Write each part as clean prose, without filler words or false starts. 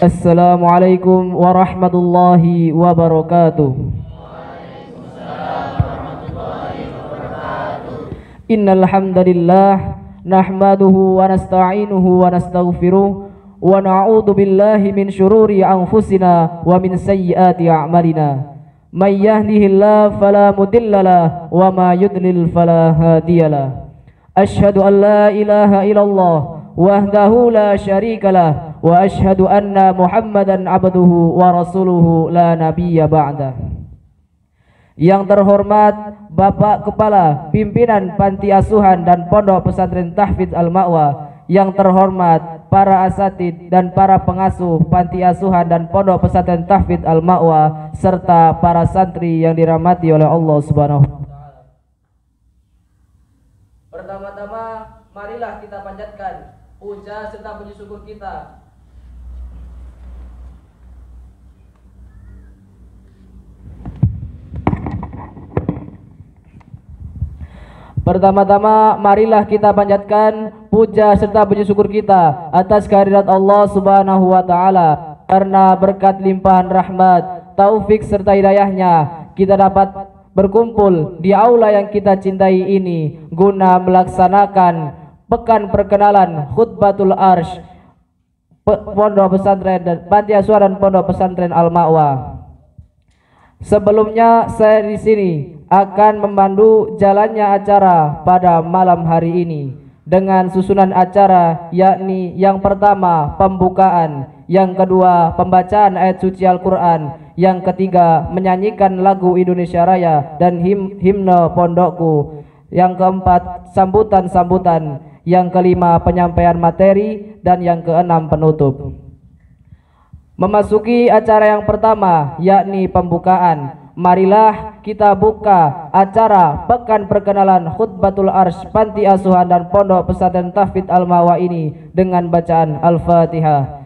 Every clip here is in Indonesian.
Assalamualaikum warahmatullahi wabarakatuh. Innal hamdalillah nahmaduhu wa nasta'inuhu wa nastaghfiruh wa na'udzu billahi min syururi anfusina wa min sayyiati a'malina. May yahdihillahu fala mudhillalah wa ma yudlil fala hadiyalah. Asyhadu an la ilaha illallah wahdahu la syarikalah wa asyhadu anna Muhammadan abduhu wa rasuluhu la nabiyya ba'dah. Yang terhormat Bapak Kepala Pimpinan Panti Asuhan dan Pondok Pesantren Tahfidz Al-Ma'wa, yang terhormat para asatid dan para pengasuh Panti Asuhan dan Pondok Pesantren Tahfidz Al-Ma'wa, serta para santri yang dirahmati oleh Allah Subhanahu wa taala. Pertama-tama marilah kita panjatkan puja serta puji syukur kita Pertama-tama marilah kita panjatkan puja serta puji syukur kita atas kehadirat Allah Subhanahu wa taala, karena berkat limpahan rahmat, taufik serta hidayahnya kita dapat berkumpul di aula yang kita cintai ini guna melaksanakan pekan perkenalan khutbatul arsh Pondok Pesantren dan Panti Asuhan dan Pondok Pesantren Al-Ma'wa. Sebelumnya saya di sini akan memandu jalannya acara pada malam hari ini dengan susunan acara, yakni yang pertama pembukaan, yang kedua pembacaan ayat suci Al-Quran, yang ketiga menyanyikan lagu Indonesia Raya dan himne pondokku, yang keempat sambutan-sambutan, yang kelima penyampaian materi, dan yang keenam penutup. Memasuki acara yang pertama, yakni pembukaan, marilah kita buka acara pekan perkenalan khutbatul arsh Panti Asuhan dan Pondok Pesantren Tahfidz Al-Ma'wa ini dengan bacaan Al-Fatihah.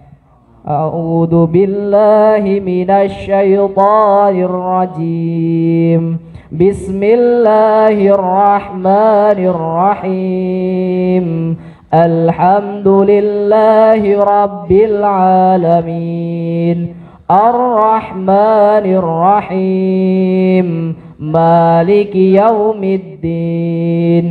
A'udzu billahi minasy syaithanir rajim. Bismillahirrahmanirrahim. Alhamdulillahi rabbil alamin. Ar-Rahmanir Rahim. Maliki yaumiddin.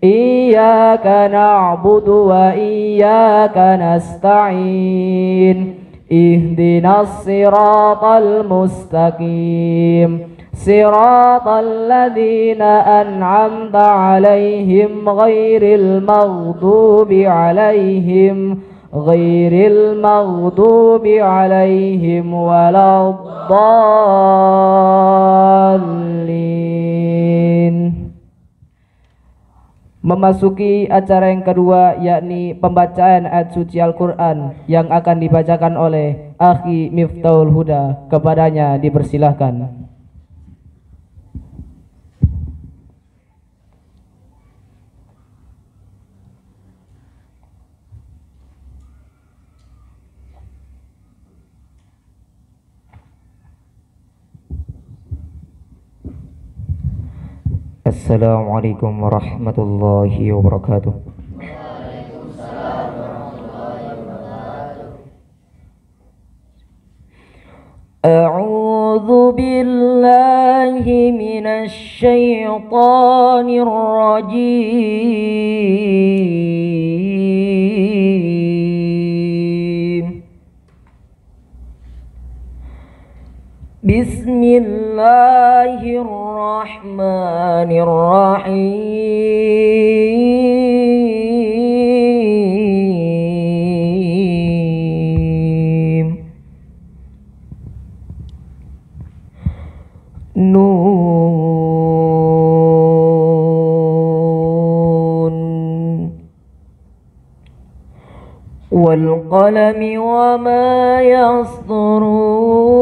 Iyyaka na'budu wa iyyaka nasta'in. Ihdinas siratal mustaqim. Siratal ladzina an'amta 'alaihim ghairil maghdubi 'alaihim waladdallin. Memasuki acara yang kedua, yakni pembacaan ayat suci Al-Quran yang akan dibacakan oleh Akhi Miftahul Huda. Kepadanya dipersilahkan. Assalamualaikum warahmatullahi wabarakatuh. Waalaikumsalam warahmatullahi wabarakatuh. A'udzu billahi minasy syaithanir rajim. Bismillahirrahmanirrahim. Nun wal qalami wa ma yasturun.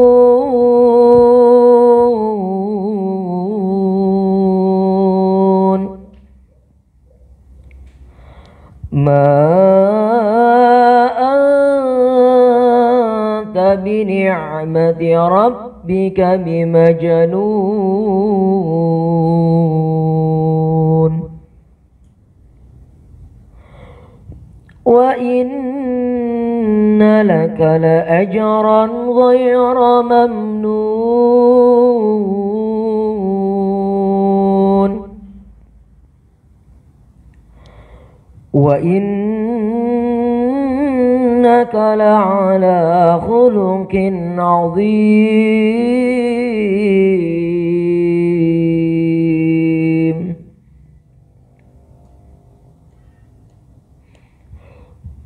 Ma anta bi ni'mati rabbika bimajnun. Wa inna لك لأجرا غير ممنون وإنك لعلى خلق عظيم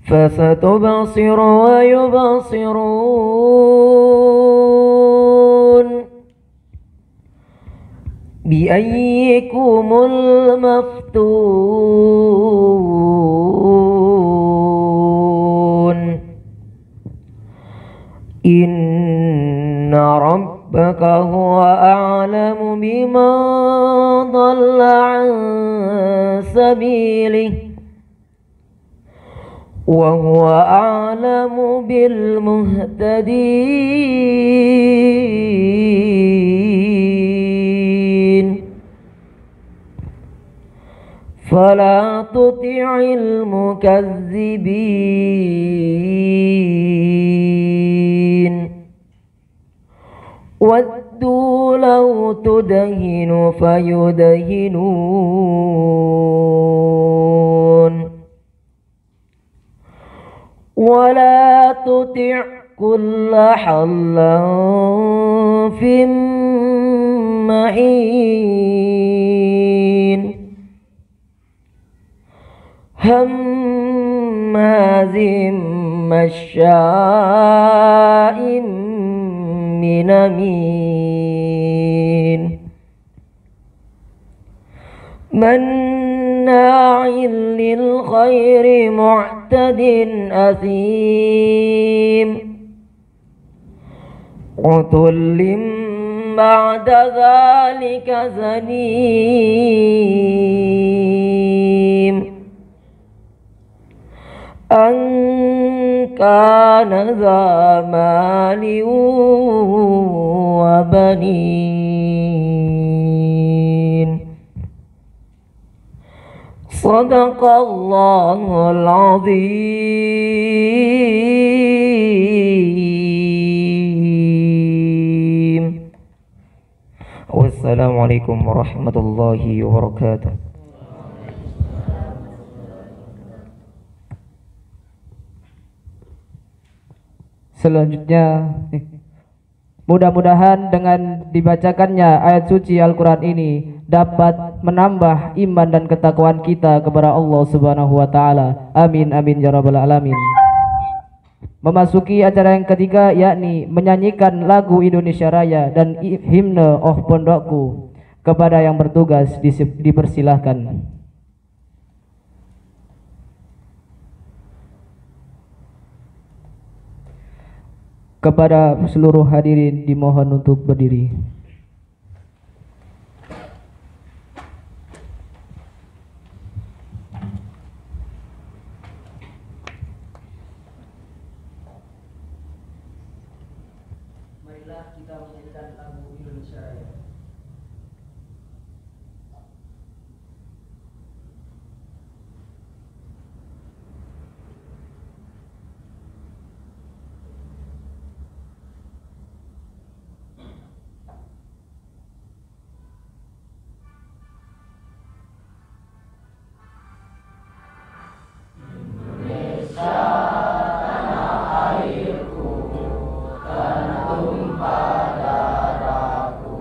فستبصر ويبصرون بأيكم المفتون إن ربك هو أعلم بمن ضل عن سبيله وهو أعلم بالمهتدين فلا تطع المكذبين ودوا لو تدهن فيدهنون ولا تطع كل حلاف مهين هماز مشاء بنميم مناع للخير معتد أثيم عتل بعد ذلك زنيم أن كان ذا مال وبنين صدق الله العظيم والسلام عليكم ورحمة الله وبركاته. Selanjutnya, mudah-mudahan dengan dibacakannya ayat suci Al-Quran ini dapat menambah iman dan ketakwaan kita kepada Allah Subhanahu wa Ta'ala. Amin, amin, ya Rabbal 'Alamin. Memasuki acara yang ketiga, yakni menyanyikan lagu Indonesia Raya dan himne Oh Pondokku. Kepada yang bertugas dipersilahkan. Kepada seluruh hadirin dimohon untuk berdiri. Marilah kita menyanyikan lagu Indonesia Raya. Tanah airku, tanah tumpah darahku.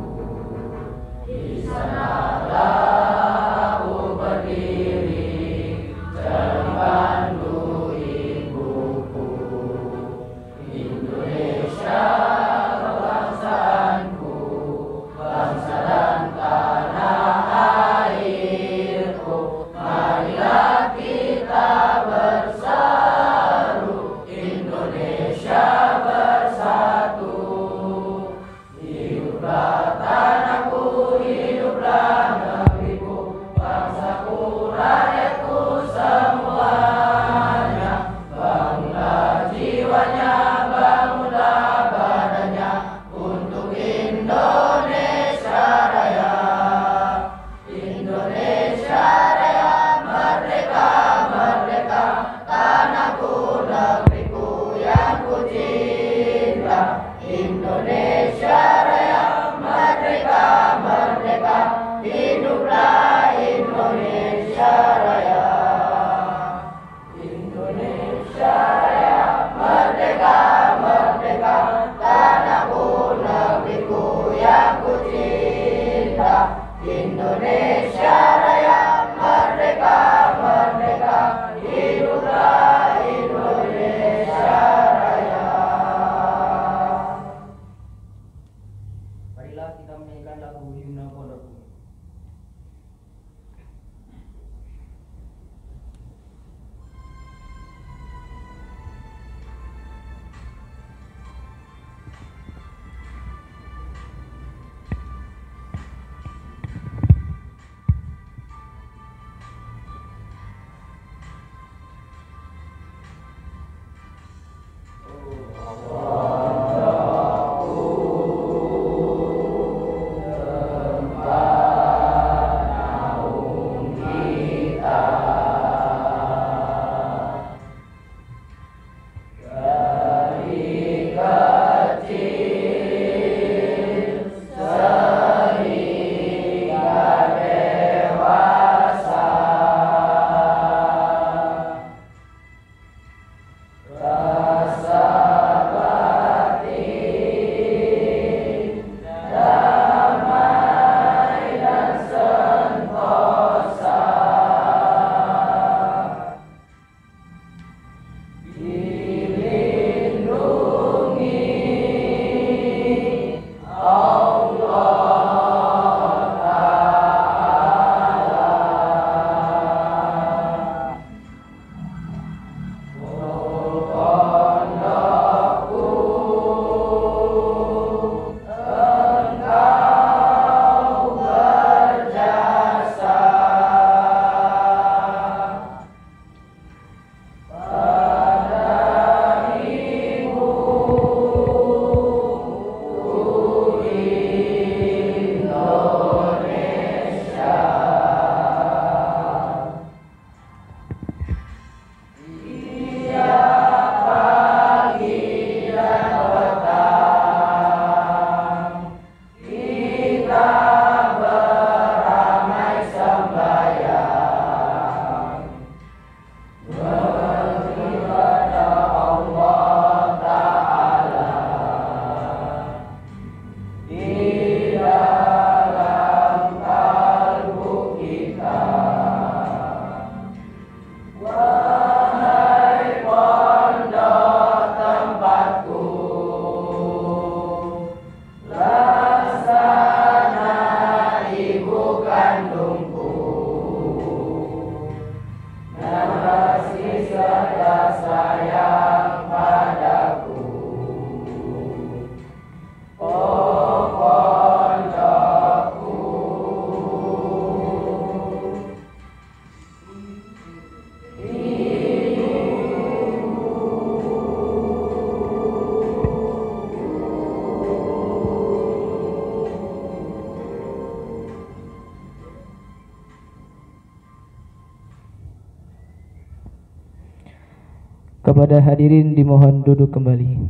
Kepada hadirin dimohon duduk kembali.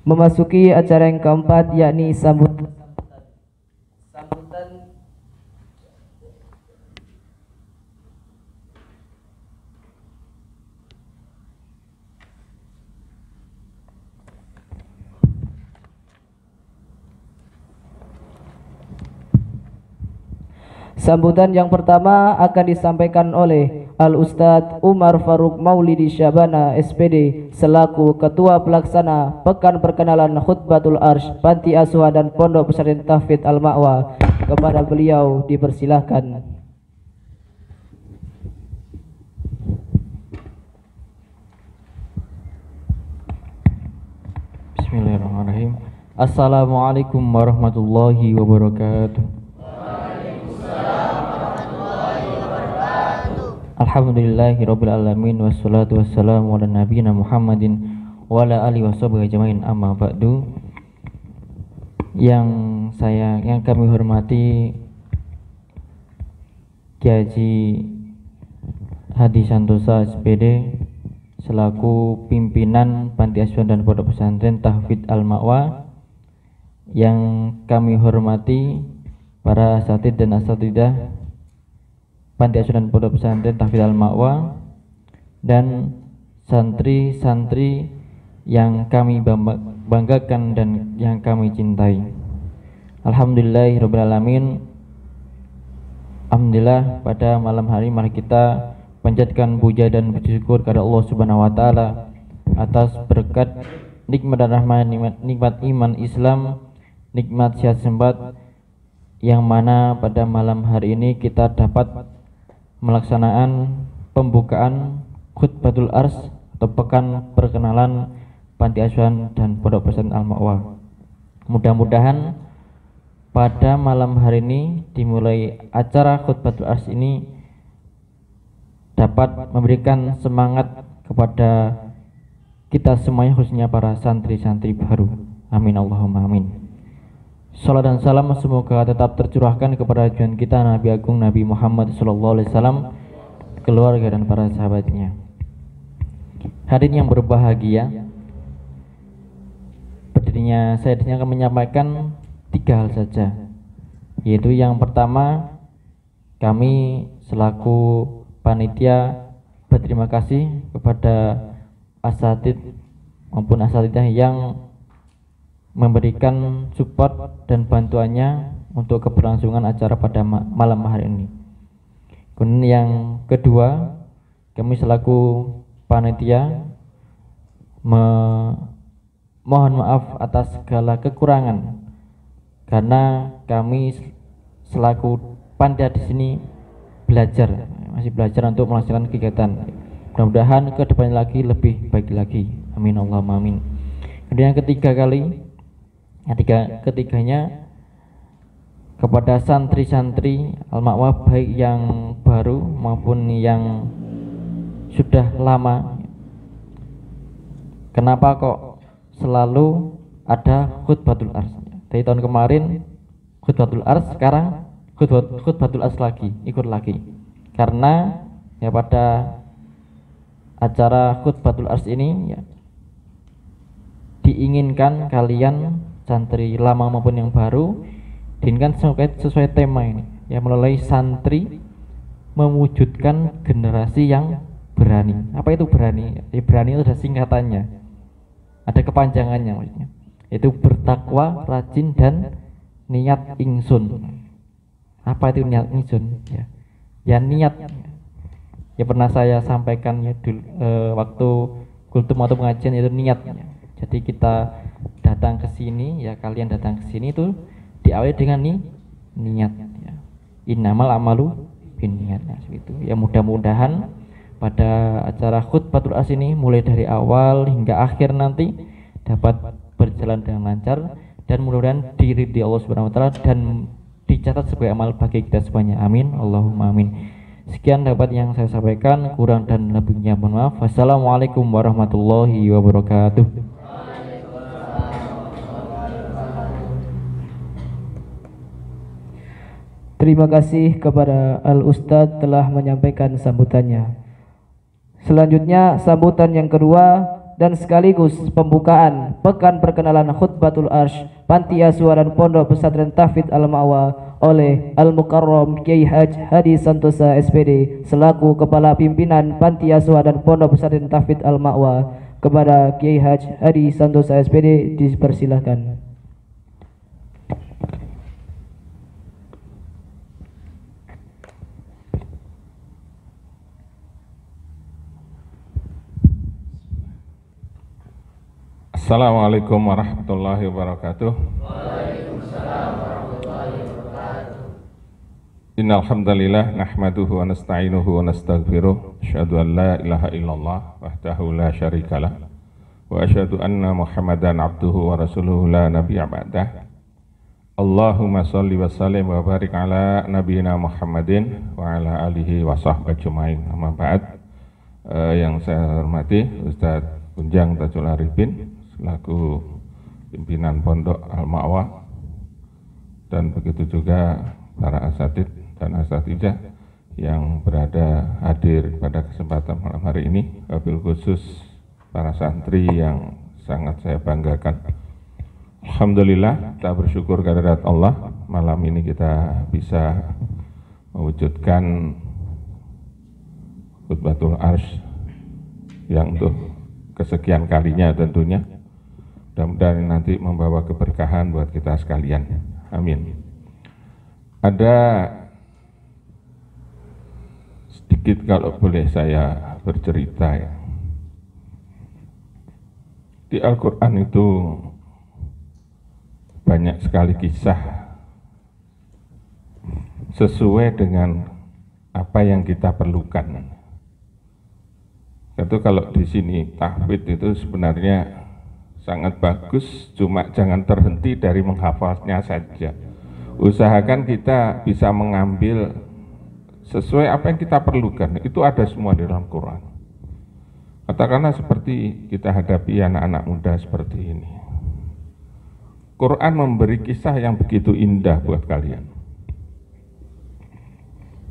Memasuki acara yang keempat, yakni sambutan. Sambutan yang pertama akan disampaikan oleh Al-Ustadz Umar Faruk Maulidi Syabana SPD selaku Ketua Pelaksana Pekan Perkenalan Khutbatul Arsh Panti Asuhan dan Pondok Pesantren Tahfidz Al-Ma'wa. Kepada beliau dipersilahkan. Bismillahirrahmanirrahim. Assalamualaikum warahmatullahi wabarakatuh. Alhamdulillahirabbil alamin wassalatu wassalamu ala nabiyina Muhammadin wa ala alihi washabihi ajmain, amma ba'du. Yang kami hormati Kiai Haji Hadi Santosa SPD selaku pimpinan Panti Asuhan dan Pondok Pesantren Tahfidz Al-Ma'wa. Yang kami hormati para asatidz dan asatidzah Panti Asuhan dan Pondok Pesantren Tahfidz Al-Ma'wa dan santri-santri yang kami banggakan dan yang kami cintai. Alhamdulillahirabbil alamin. Alhamdulillah, pada malam hari mari kita panjatkan puja dan bersyukur kepada Allah Subhanahu wa taala atas berkat nikmat dan rahmat, nikmat iman Islam, nikmat sehat sempat, yang mana pada malam hari ini kita dapat melaksanaan pembukaan Khutbatul Arsh atau Pekan Perkenalan Panti Asuhan dan Pondok Pesantren Al-Ma'wa. Mudah-mudahan pada malam hari ini dimulai acara Khutbatul Arsh ini dapat memberikan semangat kepada kita semuanya, khususnya para santri-santri baru. Amin Allahumma amin. Salam dan salam semoga tetap tercurahkan kepada junjungan kita Nabi Agung Nabi Muhammad SAW, keluarga dan para sahabatnya. Hadirin yang berbahagia, berdirinya saya disini akan menyampaikan 3 hal saja, yaitu yang pertama, kami selaku panitia berterima kasih kepada asatidz maupun asatidzah yang memberikan support dan bantuannya untuk keberlangsungan acara pada malam hari ini. Kemudian yang kedua, kami selaku panitia mohon maaf atas segala kekurangan, karena kami selaku panitia di sini masih belajar untuk melaksanakan kegiatan. Mudah-mudahan ke depannya lagi lebih baik lagi. Amin Allahumma amin. Kemudian yang ketiganya kepada santri-santri Al-Ma'wa, baik yang baru maupun yang sudah lama. Kenapa kok selalu ada Khutbatul Arsh? Dari tahun kemarin Khutbatul Arsh, sekarang Khutbatul Arsh lagi, ikut lagi. Karena ya pada acara Khutbatul Arsh ini ya, diinginkan kalian santri lama maupun yang baru diinginkan sesuai tema ini, ya, melalui santri mewujudkan generasi yang berani. Apa itu berani? Ya, berani itu ada singkatannya, ada kepanjangannya maksudnya, yaitu bertakwa, rajin, dan niat ingsun. Apa itu niat ingsun? Ya niat. Ya pernah saya sampaikan ya dulu, waktu kultum atau pengajian, itu niat. Jadi kita datang ke sini, ya kalian datang ke sini itu diawali dengan niat. Ya. Innamal amalu binniyat. Nah, itu. Ya mudah-mudahan pada acara Khutbatul Arsh ini mulai dari awal hingga akhir nanti dapat berjalan dengan lancar dan mudah-mudahan diridhai Allah Subhanahu wa taala dan dicatat sebagai amal bagi kita semuanya. Amin Allahumma amin. Sekian dapat yang saya sampaikan, kurang dan lebihnya mohon maaf. Wassalamualaikum warahmatullahi wabarakatuh. Terima kasih kepada Al-Ustadz telah menyampaikan sambutannya. Selanjutnya sambutan yang kedua dan sekaligus pembukaan Pekan Perkenalan Khutbatul Arsy Panti Asuhan Pondok Pesantren Tahfidz Al-Ma'wa oleh Al-Mukarram Kiai Haji Hadi Santosa SPD selaku Kepala Pimpinan Panti Asuhan dan Pondok Pesantren Tahfidz Al-Ma'wa. Kepada Kiai Haji Hadi Santosa SPD dipersilahkan. Assalamualaikum warahmatullahi wabarakatuh. Waalaikumsalam warahmatullahi wabarakatuh. Innal hamdalillah nahmaduhu wa nasta'inuhu wa nastaghfiruh. Asyhadu an la ilaha illallah wahdahu la syarikalah wa asyhadu anna Muhammadan abduhu wa rasuluhu la nabiyya ba'dah. Allahumma shalli wa sallim wa barik ala nabiyyina Muhammadin wa ala alihi wa sahbihi ajmain. Amma ba'd. Yang saya hormati Ustaz Kunjang Tajul Arifin selaku pimpinan Pondok Al-Ma'wa, dan begitu juga para asatidz dan asatidzah yang berada hadir pada kesempatan malam hari ini, wabil khusus para santri yang sangat saya banggakan. Alhamdulillah, kita bersyukur kehadirat Allah, malam ini kita bisa mewujudkan Khutbatul Arsy yang untuk kesekian kalinya tentunya. Mudah-mudahan nanti membawa keberkahan buat kita sekalian. Amin. Ada sedikit kalau boleh saya bercerita ya. Di Al-Quran itu banyak sekali kisah sesuai dengan apa yang kita perlukan. Itu kalau di sini tahfidz itu sebenarnya sangat bagus, cuma jangan terhenti dari menghafalnya saja. Usahakan kita bisa mengambil sesuai apa yang kita perlukan. Itu ada semua di dalam Quran. Katakanlah seperti kita hadapi anak-anak muda seperti ini. Quran memberi kisah yang begitu indah buat kalian.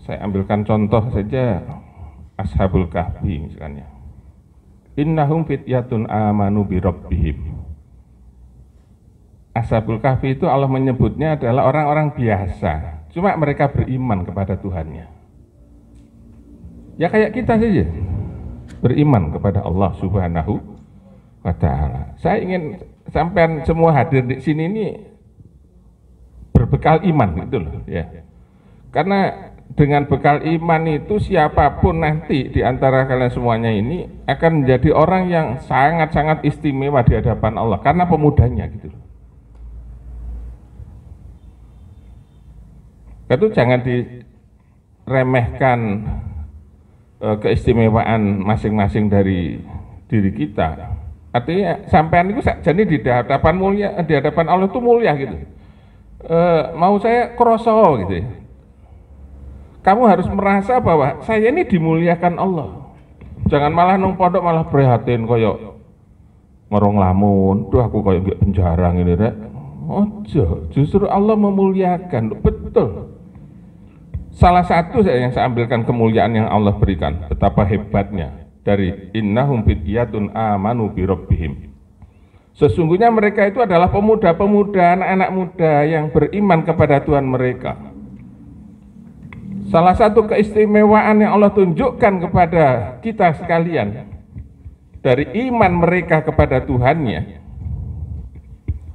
Saya ambilkan contoh saja Ashabul Kahfi misalnya. Innahum fityatun amanu bi rabbihim. Ashabul Kahfi itu Allah menyebutnya adalah orang-orang biasa, cuma mereka beriman kepada Tuhannya. Ya kayak kita saja, beriman kepada Allah Subhanahu wa Ta'ala. Saya ingin sampean semua hadir di sini ini berbekal iman gitu loh ya. Karena dengan bekal iman itu siapapun nanti di antara kalian semuanya ini akan menjadi orang yang sangat-sangat istimewa di hadapan Allah karena pemudanya gitu. Itu jangan diremehkan keistimewaan masing-masing dari diri kita. Artinya sampean itu jadi di hadapan mulia, di hadapan Allah itu mulia gitu. Mau saya kroso gitu ya. Kamu harus merasa bahwa saya ini dimuliakan Allah. Jangan malah nung pondok malah prihatin koyok ngorong lamun, tuh aku koyok gak penjara ini rek. Ojo, justru Allah memuliakan, betul. Salah satu yang saya ambilkan kemuliaan yang Allah berikan, betapa hebatnya dari innahum fityatun amanu bi rabbihim. Sesungguhnya mereka itu adalah pemuda-pemuda, anak-anak muda yang beriman kepada Tuhan mereka. Salah satu keistimewaan yang Allah tunjukkan kepada kita sekalian dari iman mereka kepada Tuhannya.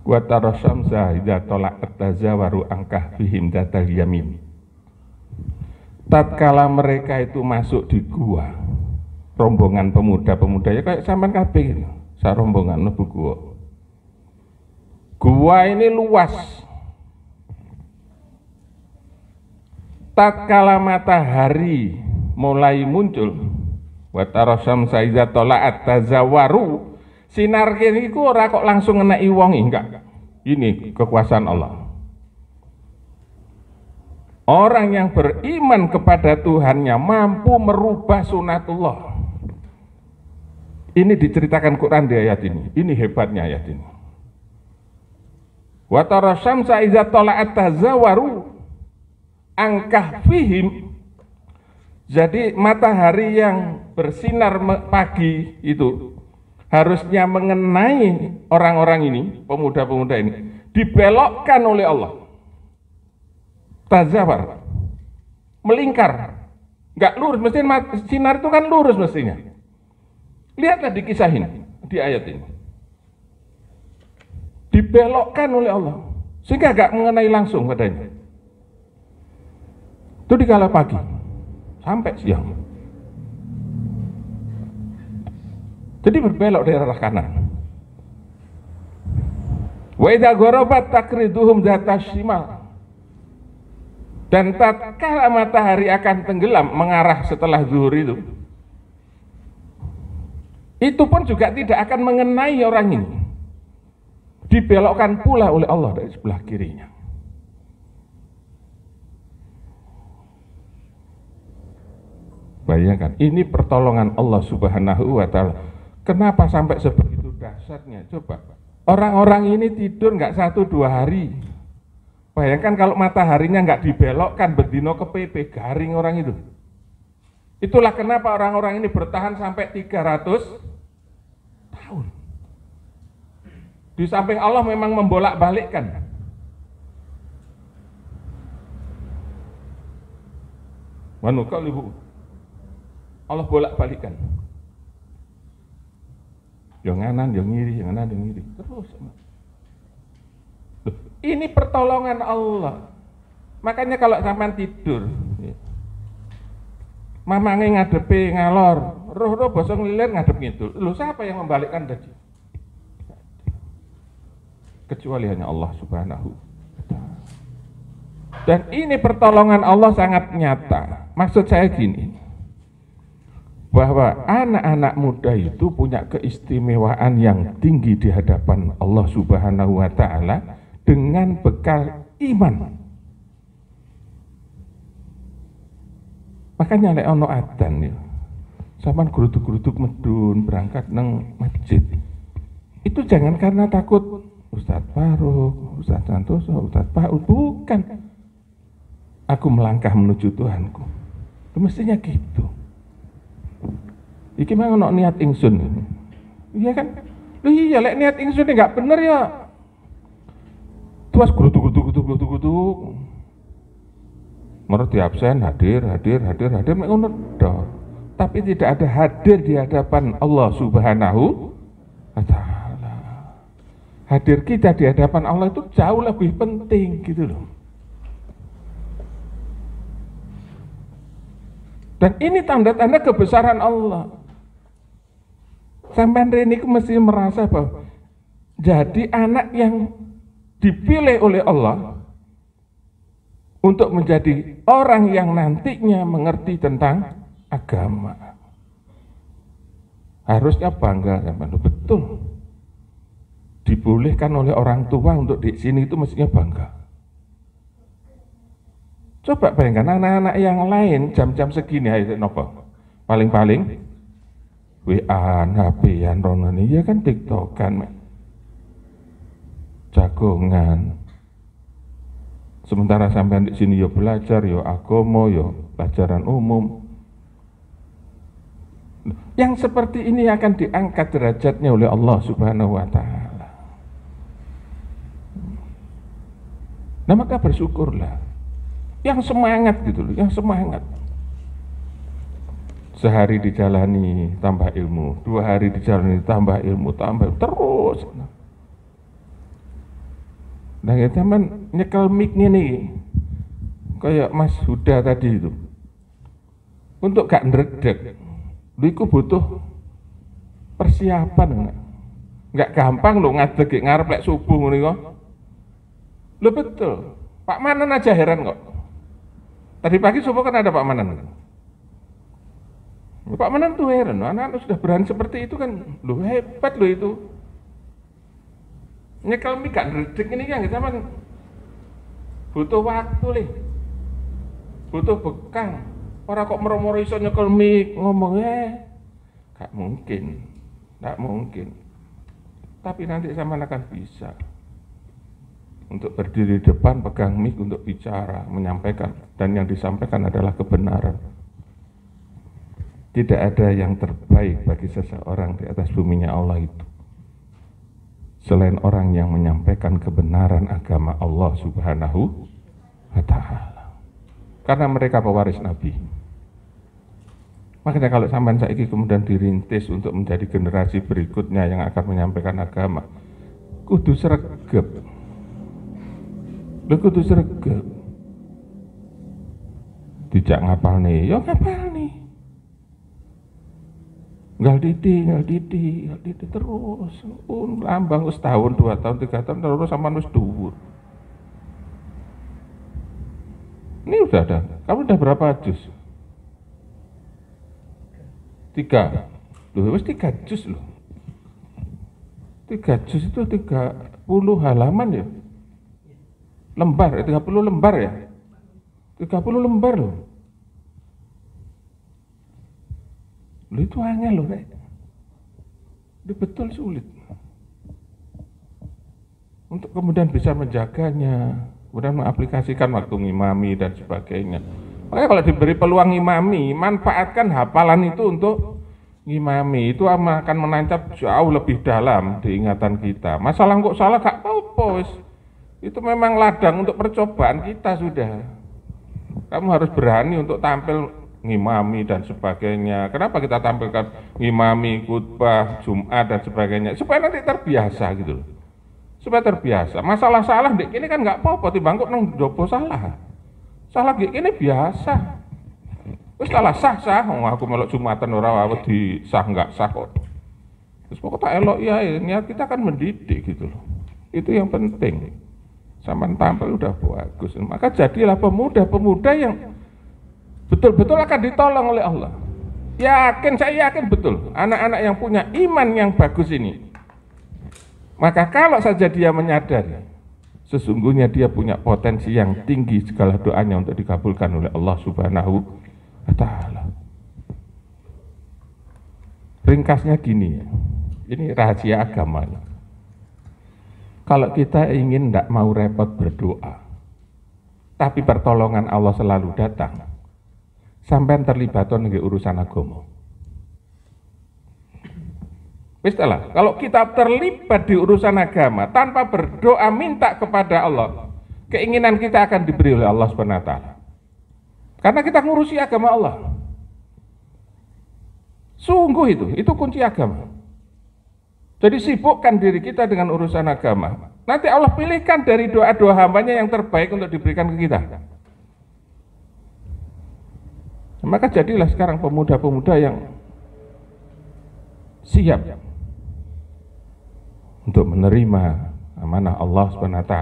Wa tarasyamsa idza tala'at tazawaru angkah bihim datal yamin. Tatkala mereka itu masuk di gua, rombongan pemuda-pemuda ya kayak sampean kabeh gitu, sa rombongan mlebu gua. Gua ini luas. Tatkala matahari mulai muncul, wa tarasyamsa idza tala'at tazawaru, sinar kene iku ora kok langsung ngeneki wong enggak. Ini kekuasaan Allah. Orang yang beriman kepada Tuhannya mampu merubah sunatullah. Ini diceritakan Quran di ayat ini. Ini hebatnya ayat ini. Wa tarasyamsa idza tala'at tazawaru. angkahfihim. Jadi matahari yang bersinar pagi itu harusnya mengenai orang-orang ini, pemuda-pemuda ini, dibelokkan oleh Allah. Tazawar, melingkar, nggak lurus. Mestinya sinar itu kan lurus mestinya. Lihatlah di kisah ini, di ayat ini, dibelokkan oleh Allah sehingga nggak mengenai langsung padanya. Itu di kala pagi sampai siang. Jadi berbelok dari arah kanan. Wa idza gharabat takriduhum zatas shimal. Dan tatkala matahari akan tenggelam mengarah setelah zuhur itu pun juga tidak akan mengenai orang ini. Dibelokkan pula oleh Allah dari sebelah kirinya. Bayangkan, ini pertolongan Allah Subhanahu wa Ta'ala. Kenapa sampai sebegitu dahsyatnya? Coba, orang-orang ini tidur nggak 1-2 hari. Bayangkan kalau mataharinya nggak dibelokkan, bendino kepepe, garing orang itu. Itulah kenapa orang-orang ini bertahan sampai 300 tahun. Di samping Allah memang membolak-balikkan. Manukalibu, Allah bolak-balikan. Yang nganan, yang ngiri, yang nganan, yang ngiri. Terus. Loh, ini pertolongan Allah. Makanya kalau sampean tidur, mamange ngadepi ngalor, roh-roh basa nglilir ngadep ngidul. Loh, siapa yang membalikkan tadi? Kecuali hanya Allah Subhanahu wa Ta'ala. Dan ini pertolongan Allah sangat nyata. Maksud saya gini, bahwa anak-anak muda itu punya keistimewaan yang tinggi di hadapan Allah Subhanahu wa Ta'ala dengan bekal iman. Makanya lek ono adzan ya, sampean geruduk-geruduk medun berangkat nang masjid. Itu jangan karena takut Ustadz Faruk, Ustadz Santoso, Ustadz Paul, bukan. Aku melangkah menuju Tuhanku. Mestinya gitu. Iki mah ono niat ingsun. Iya kan? Loh iya lek niat ingsun enggak bener ya. Tuas grutuk. Menurut di absen hadir mek ngono tok. Tapi tidak ada hadir di hadapan Allah Subhanahu wa Ta'ala. Hadir kita di hadapan Allah itu jauh lebih penting gitu loh. Dan ini tanda-tanda kebesaran Allah. Sampai ini mesti merasa bahwa jadi anak yang dipilih oleh Allah untuk menjadi orang yang nantinya mengerti tentang agama. Harusnya bangga sama betul. Dibolehkan oleh orang tua untuk di sini itu mestinya bangga. Coba bayangkan anak-anak yang lain jam-jam segini aja nopo. Paling-paling WA-an, HP-an, ronan ya kan TikTok-an, jagongan. Sementara sampean di sini yo belajar, yo agama, yo pelajaran umum. Yang seperti ini akan diangkat derajatnya oleh Allah Subhanahu wa Ta'ala. Nah maka bersyukurlah. Yang semangat gitu loh, yang semangat. Sehari dijalani tambah ilmu, 2 hari dijalani tambah ilmu, tambah terus. Nah ya teman nyekel mic nih, kayak Mas Huda tadi itu, untuk gak ndredeg, lu itu butuh persiapan, nggak gampang lo ngadeg ngarep lek subuh nih kok. Lo betul, Pak Manan aja heran kok. Tadi pagi subuh kan ada Pak Manan. Pak Manan tuh heran, anak-anak sudah berani seperti itu kan, lo hebat lo itu. Nyekel mik gak ndredeg ini kan kita butuh waktu lih, butuh bekal. Orang kok meromoro iso nyekel mik ngomongnya, gak mungkin. Tapi nanti sama akan bisa. untuk berdiri di depan, pegang mic untuk bicara, menyampaikan, dan yang disampaikan adalah kebenaran. Tidak ada yang terbaik bagi seseorang di atas buminya Allah itu selain orang yang menyampaikan kebenaran agama Allah Subhanahu wa Ta'ala, karena mereka pewaris Nabi. Makanya kalau sampean saiki kemudian dirintis untuk menjadi generasi berikutnya yang akan menyampaikan agama, kudu sregep. Lha kudu sregep. Dijak ngapal nih, ya ngapal nih. Ngal didi terus. Lambang wis tahun, 2 tahun, 3 tahun terus sampean wis dhuwur. Ini udah ada. Kamu udah berapa juz? 3. Loh, wis 3 juz loh. 3 juz itu 30 halaman ya. Lembar, 30 lembar ya. 30 lembar loh. Loh itu angel loh, Rek. Itu betul sulit. Untuk kemudian bisa menjaganya, kemudian mengaplikasikan waktu ngimami dan sebagainya. Makanya kalau diberi peluang ngimami, manfaatkan hafalan itu untuk ngimami. Itu akan menancap jauh lebih dalam di ingatan kita. Masalah kok salah gak apa-apa. Itu memang ladang untuk percobaan kita sudah. Kamu harus berani untuk tampil ngimami dan sebagainya. Kenapa kita tampilkan ngimami, khutbah, Jumat dan sebagainya? Supaya nanti terbiasa gitu loh. Supaya terbiasa. Masalah salah dek ini kan nggak apa-apa, timbang kok nang jopo salah. Salah gini ini biasa. Wis salah sah. Aku melok Jumatan ora wedi sah nggak sah kok. Terus pokok tak elok ya, niat kita kan mendidik gitu loh. Itu yang penting. Sampai tampil udah bagus. Maka jadilah pemuda-pemuda yang betul-betul akan ditolong oleh Allah. Saya yakin betul anak-anak yang punya iman yang bagus ini. Maka kalau saja dia menyadari sesungguhnya dia punya potensi yang tinggi, segala doanya untuk dikabulkan oleh Allah Subhanahu wa Ta'ala. Ringkasnya gini ya. Ini rahasia agama. Kalau kita ingin tidak mau repot berdoa, tapi pertolongan Allah selalu datang, sampai terlibat dengan urusan agama. Istilah, kalau kita terlibat di urusan agama tanpa berdoa minta kepada Allah, keinginan kita akan diberi oleh Allah SWT. Karena kita ngurusi agama Allah. Sungguh itu kunci agama. Jadi sibukkan diri kita dengan urusan agama. Nanti Allah pilihkan dari doa-doa hambanya yang terbaik untuk diberikan ke kita. Maka jadilah sekarang pemuda-pemuda yang siap untuk menerima amanah Allah SWT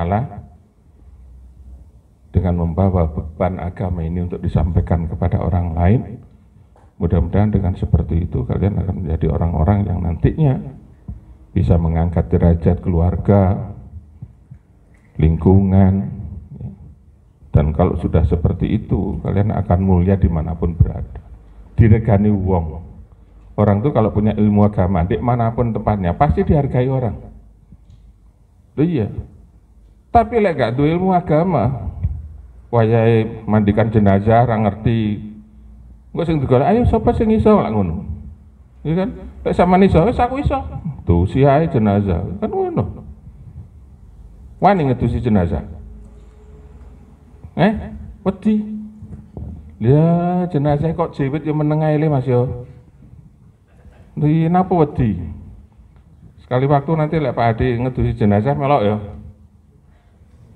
dengan membawa beban agama ini untuk disampaikan kepada orang lain. Mudah-mudahan dengan seperti itu kalian akan menjadi orang-orang yang nantinya bisa mengangkat derajat keluarga, lingkungan, dan kalau sudah seperti itu kalian akan mulia dimanapun berada. Diregani wong. Orang tuh kalau punya ilmu agama, dimanapun tempatnya pasti dihargai orang. Iya. Tapi lek gak duwe ilmu agama, wayahe mandikan jenazah ra ngerti. Engko sing digolek, ayo sapa sing iso lak ngono. Iya kan? Lek sampean iso, wis aku iso. Tuh siahe jenazah. Kan ngono. Wani ngedusi jenazah. Wedi. Ya jenazah kok jewit yo meneng ae le Mas yo. Ndi napa wedi? Sekali waktu nanti lek Pak Adi ngedusi jenazah melok ya.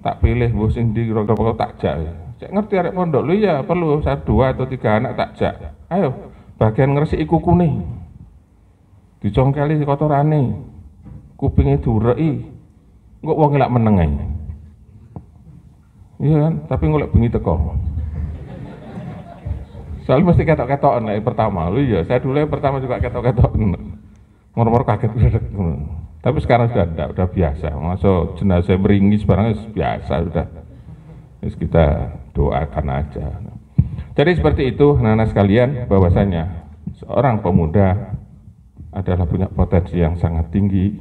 Tak pilih mbok sing ndi kira-kira tak jak. Cek ngerti arek pondok lho ya perlu 1, 2 atau 3 anak tak jak. Ayo bagian ngresiki kukune. Dicongkeli kotorane. Kupinge dureki. Engko wong lak meneng ae. Iya kan, tapi ngolek bengi teko. Soalnya mesti ketok-ketokan yang pertama. Lu iya, saya dulu yang pertama juga ketok-ketokan. Mor-mor kaget. Tapi sekarang sudah enggak, udah biasa. Masuk jenazah meringis barangnya biasa sudah. Terus kita doakan aja. Jadi seperti itu anak-anak sekalian, bahwasanya seorang pemuda adalah punya potensi yang sangat tinggi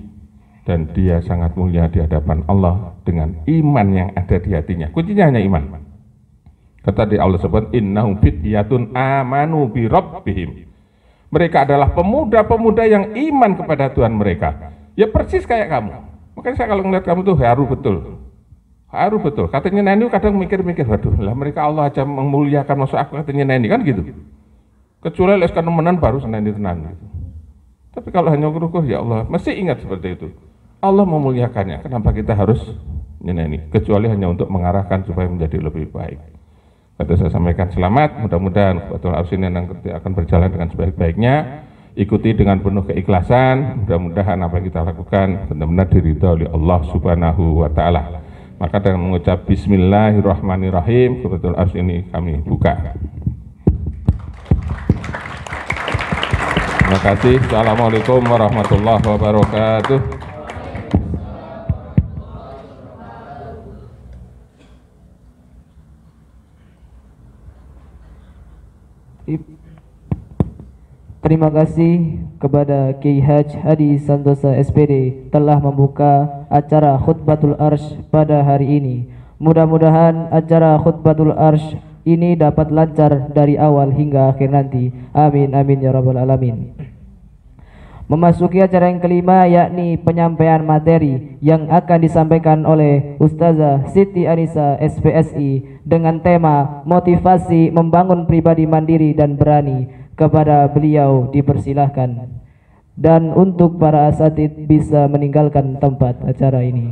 dan dia sangat mulia di hadapan Allah dengan iman yang ada di hatinya. Kuncinya hanya iman. Kata di Allah sebut innahum fityatun amanu bi rabbihim. Mereka adalah pemuda-pemuda yang iman kepada Tuhan mereka. Ya persis kayak kamu. Makanya saya kalau ngeliat kamu tuh haru betul. Haru betul. Katanya Neni kadang mikir-mikir, waduh lah mereka Allah aja memuliakan, masuk aku katanya Neni kan gitu. Kecuali leskan nemenan baru Neni tenan gitu. Tapi kalau hanya ukur ya Allah, mesti ingat seperti itu. Allah memuliakannya. Kenapa kita harus nyeneni? Kecuali hanya untuk mengarahkan supaya menjadi lebih baik. Kata saya sampaikan selamat, mudah-mudahan betul arus ini nanti akan berjalan dengan sebaik-baiknya. Ikuti dengan penuh keikhlasan, mudah-mudahan apa yang kita lakukan benar-benar diridhoi oleh Allah Subhanahu wa taala. Maka dengan mengucap bismillahirrahmanirrahim, kebetulan arus ini kami buka. Terima kasih. Assalamualaikum warahmatullahi wabarakatuh. Terima kasih kepada Kiai Haji Hadi Santosa SPD telah membuka acara Khutbatul Arsy pada hari ini. Mudah-mudahan acara Khutbatul Arsy ini dapat lancar dari awal hingga akhir nanti. Amin amin ya rabbal alamin. Memasuki acara yang kelima, yakni penyampaian materi yang akan disampaikan oleh Ustazah Siti Anisa SPSI dengan tema motivasi membangun pribadi mandiri dan berani. Kepada beliau dipersilahkan, dan untuk para asatid bisa meninggalkan tempat acara ini.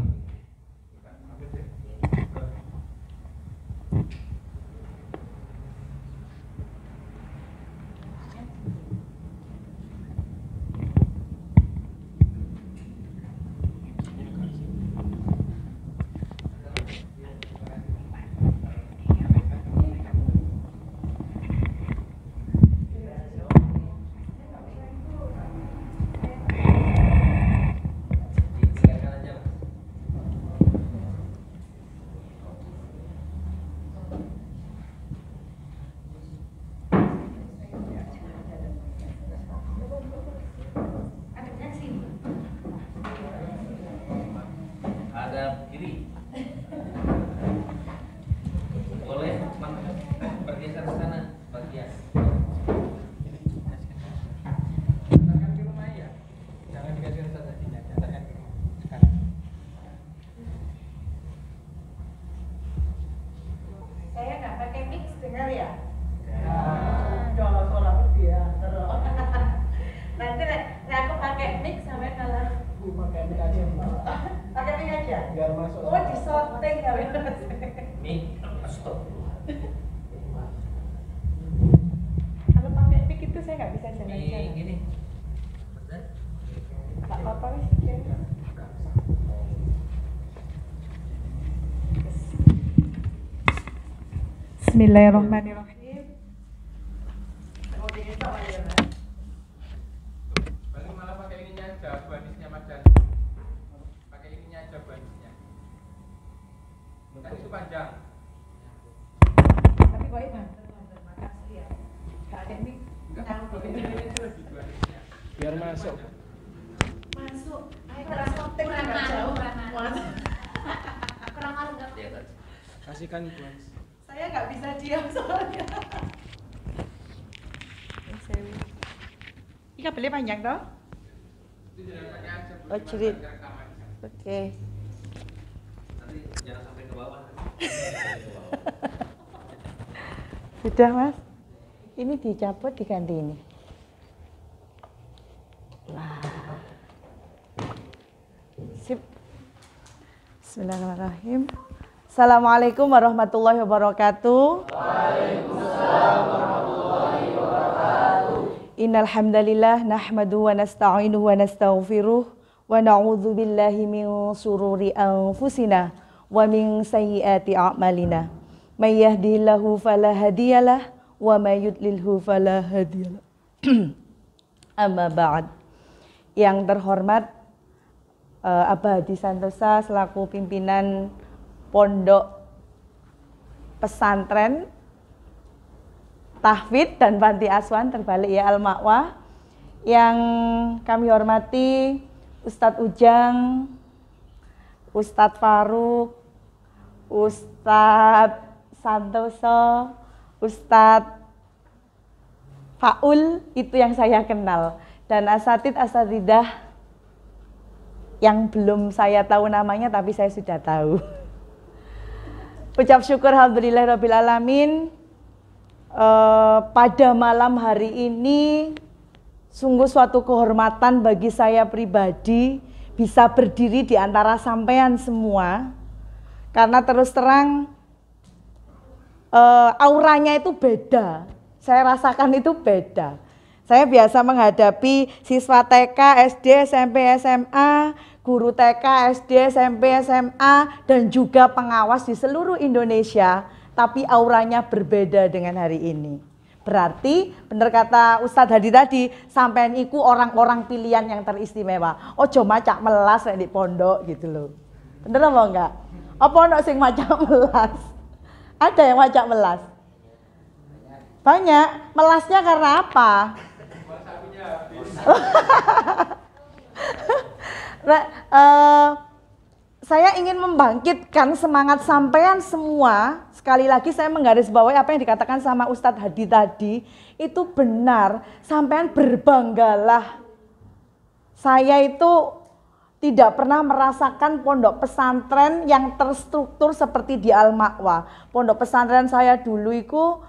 Bismillahirrahmanirrahim. Malah pakai ininya aja, banisnya Mas Dan. Pakai ininya aja banisnya. Kan itu panjang. Tapi kok ini makasih ya. Gak ada ini. Biar masuk. Masuk. Ayo kurang penting enggak jauh. Kurang malu enggak? Kasihkan Mas. Saya nggak bisa diam soalnya. Ini kabelnya panjang toh? Oh cerit. Oke. Nanti jangan sampai ke bawah. Sudah Mas. Ini dicabut diganti ini. Wah. Sip. Bismillahirrahmanirrahim. Assalamualaikum warahmatullahi wabarakatuh. Waalaikumsalam warahmatullahi wabarakatuh. Innal hamdalillah nahmaduhu wa nasta'inuhu wa nastaghfiruh wa na'udzu billahi min shururi anfusina wa min sayyiati a'malina. May yahdihillahu fala hadiyalah wa may yudlilhu fala hadiyalah. Amma ba'd. Yang terhormat Abah Hadi Santosa selaku pimpinan Pondok Pesantren Tahfidz dan Panti Asuhan terbalik ya Al-Ma'wa, yang kami hormati Ustadz Ujang, Ustadz Faruk, Ustadz Santoso, Ustadz Faul, itu yang saya kenal. Dan asatidah yang belum saya tahu namanya tapi saya sudah tahu. Ucap syukur alhamdulillahirabbil alamin. Pada malam hari ini sungguh suatu kehormatan bagi saya pribadi bisa berdiri di antara sampean semua, karena terus terang auranya itu beda, saya rasakan itu beda. Saya biasa menghadapi siswa TK, SD, SMP, SMA, guru TK, SD, SMP, SMA, dan juga pengawas di seluruh Indonesia, tapi auranya berbeda dengan hari ini. Berarti benar kata Ustadz Hadi tadi, sampean iku orang-orang pilihan yang teristimewa. Ojo macak melas di pondok gitu loh. Bener apa enggak? Apa pondok sing macak melas? Ada yang macak melas? Banyak. Melasnya karena apa? Saya ingin membangkitkan semangat sampean semua. Sekali lagi saya menggarisbawahi apa yang dikatakan sama Ustadz Hadi tadi, itu benar. Sampean berbanggalah. Saya itu tidak pernah merasakan pondok pesantren yang terstruktur seperti di Al-Ma'wa. Pondok pesantren saya dulu itu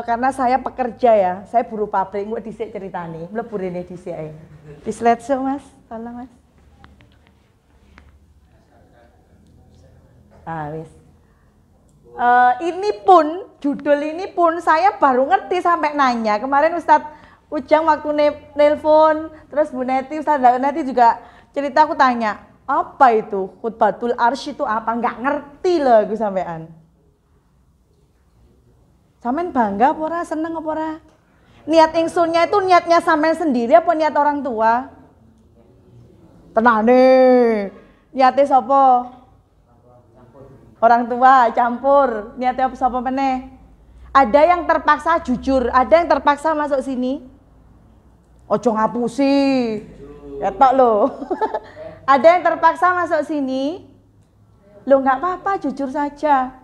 karena saya pekerja ya, saya buruh pabrik. Nggak disik ceritanya, mlebu rene disik ae. Di slide show Mas, tolong Mas. Wis. Ini pun, judul ini pun saya baru ngerti sampai nanya. Kemarin Ustadz Ujang waktu nelpon, terus Bu Neti, Ustadz Neti juga cerita, aku tanya, apa itu khutbatul arsy itu apa? Nggak ngerti loh aku sampean. Sampean bangga apa ora, seneng apa ora? Niat ingsunnya itu niatnya sampean sendiri apa niat orang tua? Tenane. Niatnya sapa? Orang tua campur. Niatnya sapa meneh? Ada yang terpaksa jujur, ada yang terpaksa masuk sini. Ojo ngapusi. Ya tok lo. Ada yang terpaksa masuk sini. Lo nggak apa-apa, jujur saja.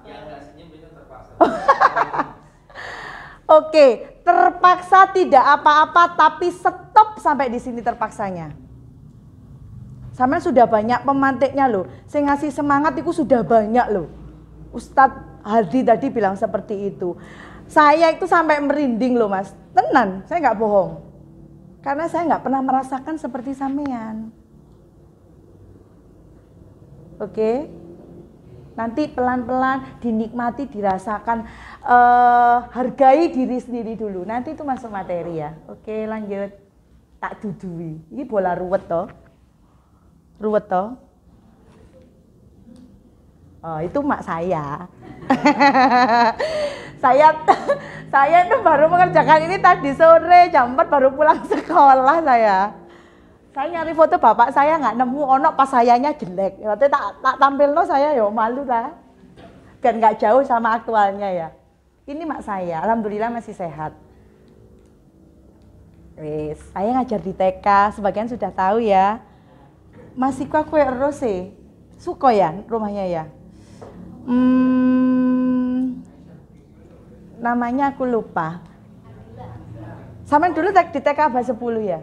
Oke, terpaksa tidak apa-apa, tapi stop sampai di sini terpaksanya. Sampai sudah banyak pemantiknya loh. Saya ngasih semangat itu sudah banyak loh. Ustadz Hadi tadi bilang seperti itu. Saya itu sampai merinding loh Mas. Tenan, saya nggak bohong. Karena saya nggak pernah merasakan seperti sampean. Oke. Nanti pelan-pelan dinikmati, dirasakan, hargai diri sendiri dulu. Nanti itu masuk materi ya. Oke, lanjut. Tak dudui. Ini bola ruwet toh. Ruwet toh. Oh, itu mak saya. saya itu baru mengerjakan ini tadi sore, jam 4 baru pulang sekolah saya. Saya nyari foto bapak saya nggak nemu, ono pas sayanya jelek. Waktu tak tampil no saya yo malu lah. Dan nggak jauh sama aktualnya ya. Ini mak saya, alhamdulillah masih sehat. Wis, saya ngajar di TK, sebagian sudah tahu ya. Masih kue rose, suko ya rumahnya ya. Namanya aku lupa. Sampai dulu di TK Abah 10 ya.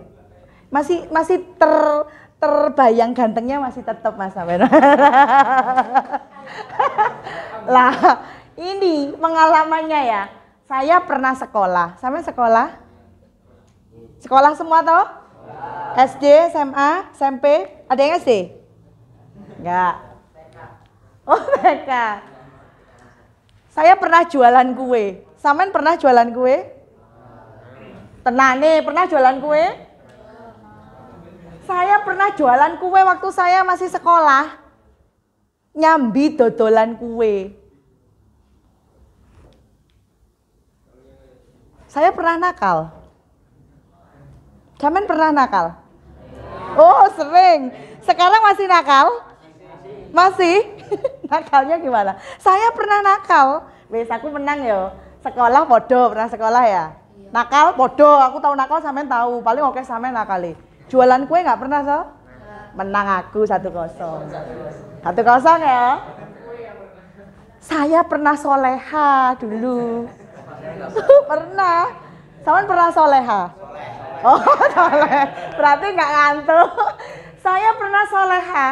Masih terbayang gantengnya masih tetap Mas sampean. Lah, ini pengalamannya ya. Saya pernah sekolah. Sampai sekolah? Sekolah semua toh? SD, SMA, SMP, ada yang SD? Enggak. Oh, TK. Saya pernah jualan kue. Sampean pernah jualan kue? Tenane, pernah jualan kue? Saya pernah jualan kue waktu saya masih sekolah. Nyambi dodolan kue. Saya pernah nakal. Sampean pernah nakal? Oh, sering. Sekarang masih nakal? Masih? Nakalnya gimana? Saya pernah nakal. Wes aku menang ya. Sekolah podo, pernah sekolah ya? Nakal podo, aku tahu nakal sampean tahu. Paling oke sampean nakali. Jualan kue nggak pernah toh? Menang aku 1-0. 1-0 ya. Saya pernah soleha dulu. Pernah. Saman pernah soleha? Oh, soleh. Berarti nggak ngantuk. Saya pernah soleha.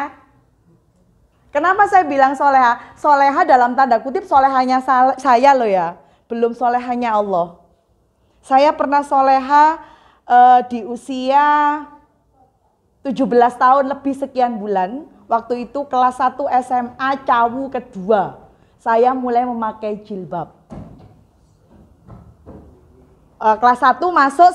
Kenapa saya bilang soleha? Soleha dalam tanda kutip solehanya saya loh ya. Belum solehanya Allah. Saya pernah soleha di usia 17 tahun lebih sekian bulan. Waktu itu kelas 1 SMA cawu kedua. Saya mulai memakai jilbab. Kelas 1 masuk,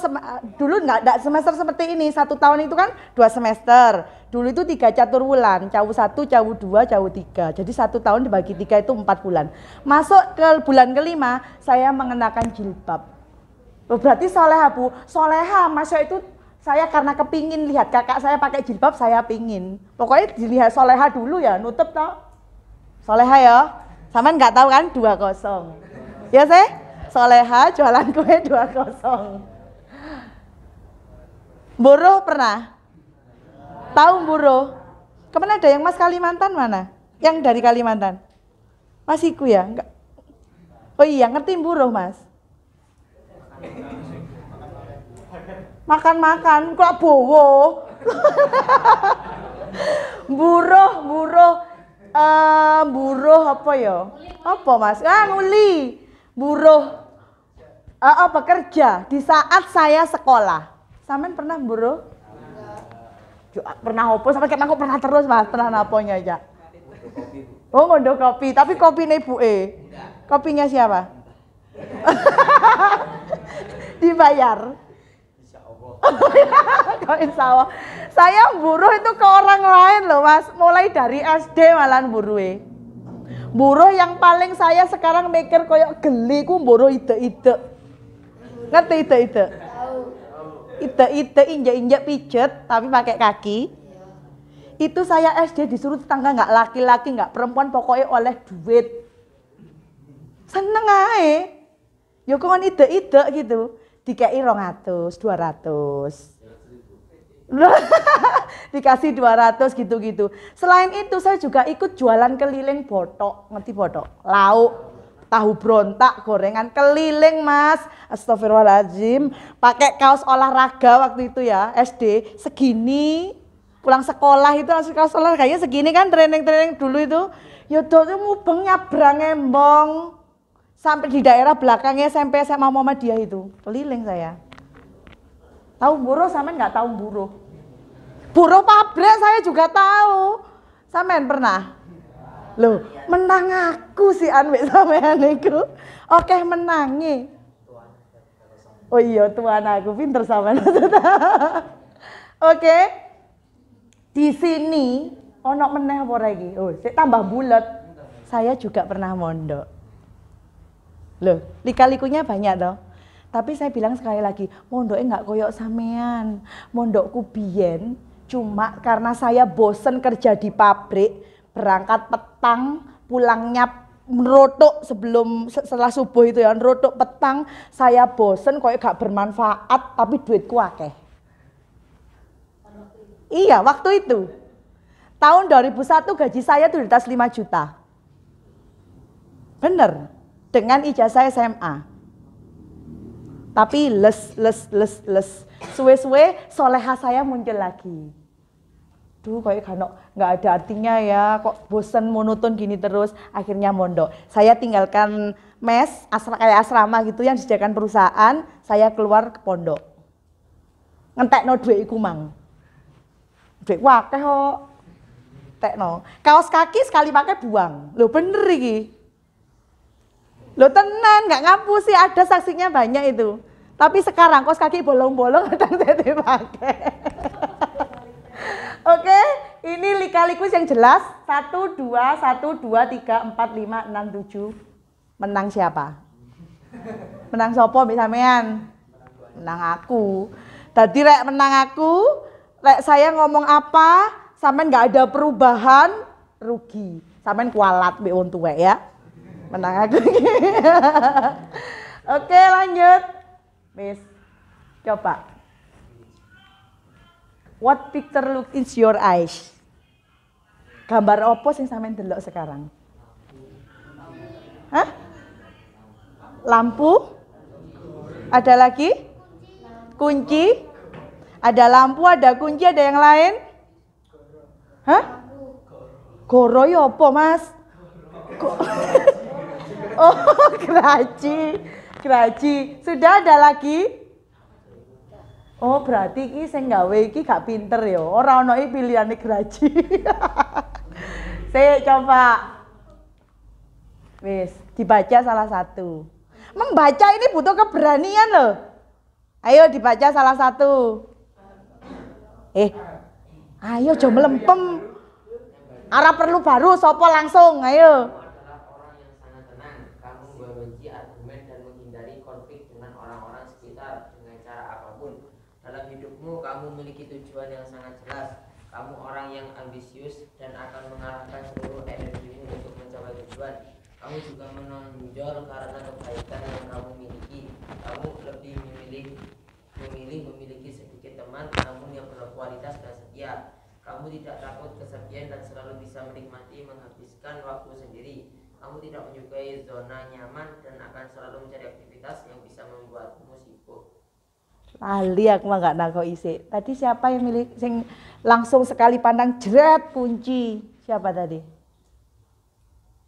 dulu enggak semester seperti ini, 1 tahun itu kan 2 semester. Dulu itu 3 catur bulan, cawu 1, cawu 2, cawu 3. Jadi 1 tahun dibagi 3 itu 4 bulan. Masuk ke bulan kelima, saya mengenakan jilbab. Berarti soleha Bu, soleha masuk itu saya karena kepingin lihat kakak saya pakai jilbab, saya pingin. Pokoknya dilihat soleha dulu ya, nutup toh. Soleha ya, sama nggak tahu kan 2-0. Ya saya? Soleha jualan kue 2-0. Buruh pernah? Tahu buruh? Kemana ada yang Mas Kalimantan mana? Yang dari Kalimantan? Masiku ya? Enggak. Oh iya, ngerti buruh Mas? Makan-makan, kok bowo? Buruh apa ya? Apa Mas? Nguli. Buruh. Bekerja di saat saya sekolah. Sampean pernah buruh? Pernah opo sampai kena aku pernah terus Mas, pernah naponya aja. Oh, ngondok kopi, tapi kopine ibuke. Kopinya siapa? Dibayar. Insya Allah. Saya buruh itu ke orang lain loh Mas, mulai dari SD malahan buruhe. Buruh yang paling saya sekarang mikir koyok geli ku buruh ide-ide. Ngerti ide-ide? Ide-ide injek-injek pijet tapi pakai kaki. Itu saya SD disuruh tetangga nggak laki-laki nggak perempuan pokoknya oleh duit. Seneng ae. Yo kon ide-ide gitu. Dikei 200, 200. Dikasih 200 gitu-gitu. Selain itu saya juga ikut jualan keliling botok. Ngerti botok? Lauk, tahu brontak, gorengan keliling Mas. Astagfirullahaladzim. Pakai kaos olahraga waktu itu ya, SD. Segini, pulang sekolah itu langsung kaos olahraga. Kayaknya segini kan training-training dulu itu. Yaudah itu mubeng nyabrang embong. Sampai di daerah belakangnya SMP SMA Muhammadiyah itu. Keliling saya. Tahu buruh sampean nggak tahu buruh? Buruh pabrik saya juga tahu. Sampean pernah? Loh, menang aku sih anwek sampean niku. Oke, menangi. Oh iya, tuan aku pinter sampean. Oke. Di sini ono meneh apa lagi? Oh, sik tambah bulet. Saya juga pernah mondok. Loh, lika-likunya banyak toh. Tapi saya bilang sekali lagi, mondoknya nggak koyok sampean. Mondokku biyen cuma karena saya bosen kerja di pabrik, berangkat petang, pulangnya merotok setelah subuh itu ya, merotok petang, saya bosen koyok gak bermanfaat, tapi duitku akeh. Iya, waktu itu. Tahun 2001 gaji saya tuh di atas 5 juta. Bener. Dengan ijazah SMA. Tapi les. Suwe-suwe soleha saya muncul lagi. Duh kayak nggak ada artinya ya, kok bosen monoton gini terus. Akhirnya mondok. Saya tinggalkan mes, kayak asrama gitu yang disediakan perusahaan. Saya keluar ke pondok. Ngentekno duit iku mang. Duit wakeh kok. Tekno. Kaos kaki sekali pakai buang. Loh bener iki. Loh tenan, nggak ngapu sih, ada saksinya banyak itu. Tapi sekarang kaos kaki bolong-bolong kadang saya dipakai. Oke, ini lika-likus yang jelas. 1, 2, 1, 2, 3, 4, 5, 6, 7. Menang siapa? Menang sopo sampean? Menang aku. Tadi rek menang aku, rek saya ngomong apa, sampean nggak ada perubahan, rugi. Sampean kualat be wong tuwek ya. Menang aku. Oke, lanjut. Miss, coba. What picture look in your eyes? Gambar apa sing sampean delok sekarang? Hah? Lampu? Ada lagi? Kunci? Ada lampu, ada kunci, ada yang lain? Hah? Goro ya apa, Mas? Oh, geraji. Sudah ada lagi? Oh, berarti iki sing gawe iki gak pinter ya. Ora ono iki pilihane geraji. Sik, coba. Wis, dibaca salah satu. Membaca ini butuh keberanian loh. Ayo dibaca salah satu. Ayo aja melempem. Arah perlu baru sopo langsung, ayo. Adalah orang yang sangat tenang. Kamu membenci argumen dan menghindari konflik dengan orang-orang sekitar dengan cara apapun. Dalam hidupmu kamu memiliki tujuan yang sangat jelas. Kamu orang yang ambisius dan akan mengarahkan seluruh energimu untuk mencapai tujuan. Kamu juga menonjol karena kebaikan yang kamu miliki. Kamu lebih memiliki sedikit teman namun yang berkualitas dan setia. Kamu tidak takut kesepian dan selalu bisa menikmati menghabiskan waktu sendiri. Kamu tidak menyukai zona nyaman dan akan selalu mencari aktivitas yang bisa membuatmu sibuk. Lali aku mah gak nangkau isi. Tadi siapa yang milih sing langsung sekali pandang jret kunci? Siapa tadi?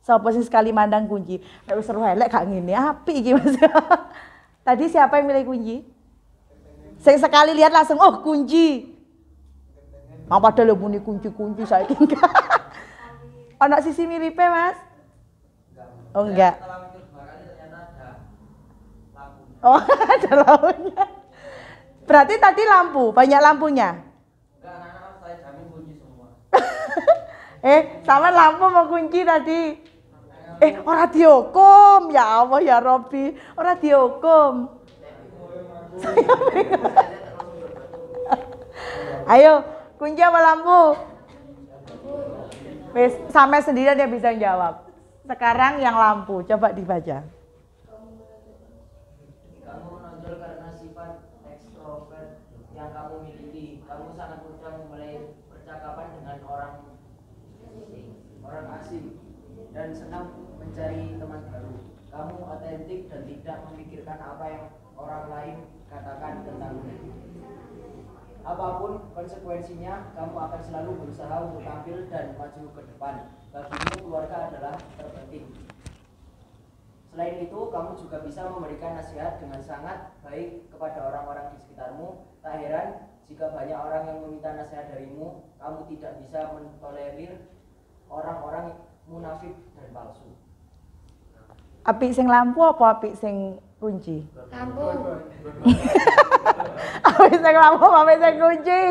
Siapa sing sekali mandang kunci? Nek wis seru elek gak ngene apik iki Mas. Tadi siapa yang milih kunci? Sing sekali lihat langsung oh kunci. Mang padahal muni kunci-kunci saiki enggak. Ana sisi miripe, Mas? Oh enggak. Oh, ada lampunya. Berarti tadi lampu, banyak lampunya. Enggak, saya jamin kunci semua. Sama lampu mau kunci tadi. Ora dihukum, ya Allah ya Robbi, ora dihukum. Ayo, kunci apa lampu? Wis, sampai sendiri dia bisa jawab. Sekarang yang lampu, coba dibaca. Kamu menonjol karena sifat ekstrovert yang kamu miliki. Kamu sangat mudah memulai percakapan dengan orang asing dan senang mencari teman baru. Kamu otentik dan tidak memikirkan apa yang orang lain katakan tentangmu. Apapun konsekuensinya, kamu akan selalu berusaha untuk tampil dan maju ke depan. Bagimu keluarga adalah terpenting. Selain itu, kamu juga bisa memberikan nasihat dengan sangat baik kepada orang-orang di sekitarmu. Tak heran jika banyak orang yang meminta nasihat darimu. Kamu tidak bisa mentolerir orang-orang munafik dan palsu. Apik sing lampu apa apik sing kunci? Lampu. Apik sing lampu apa apik sing kunci?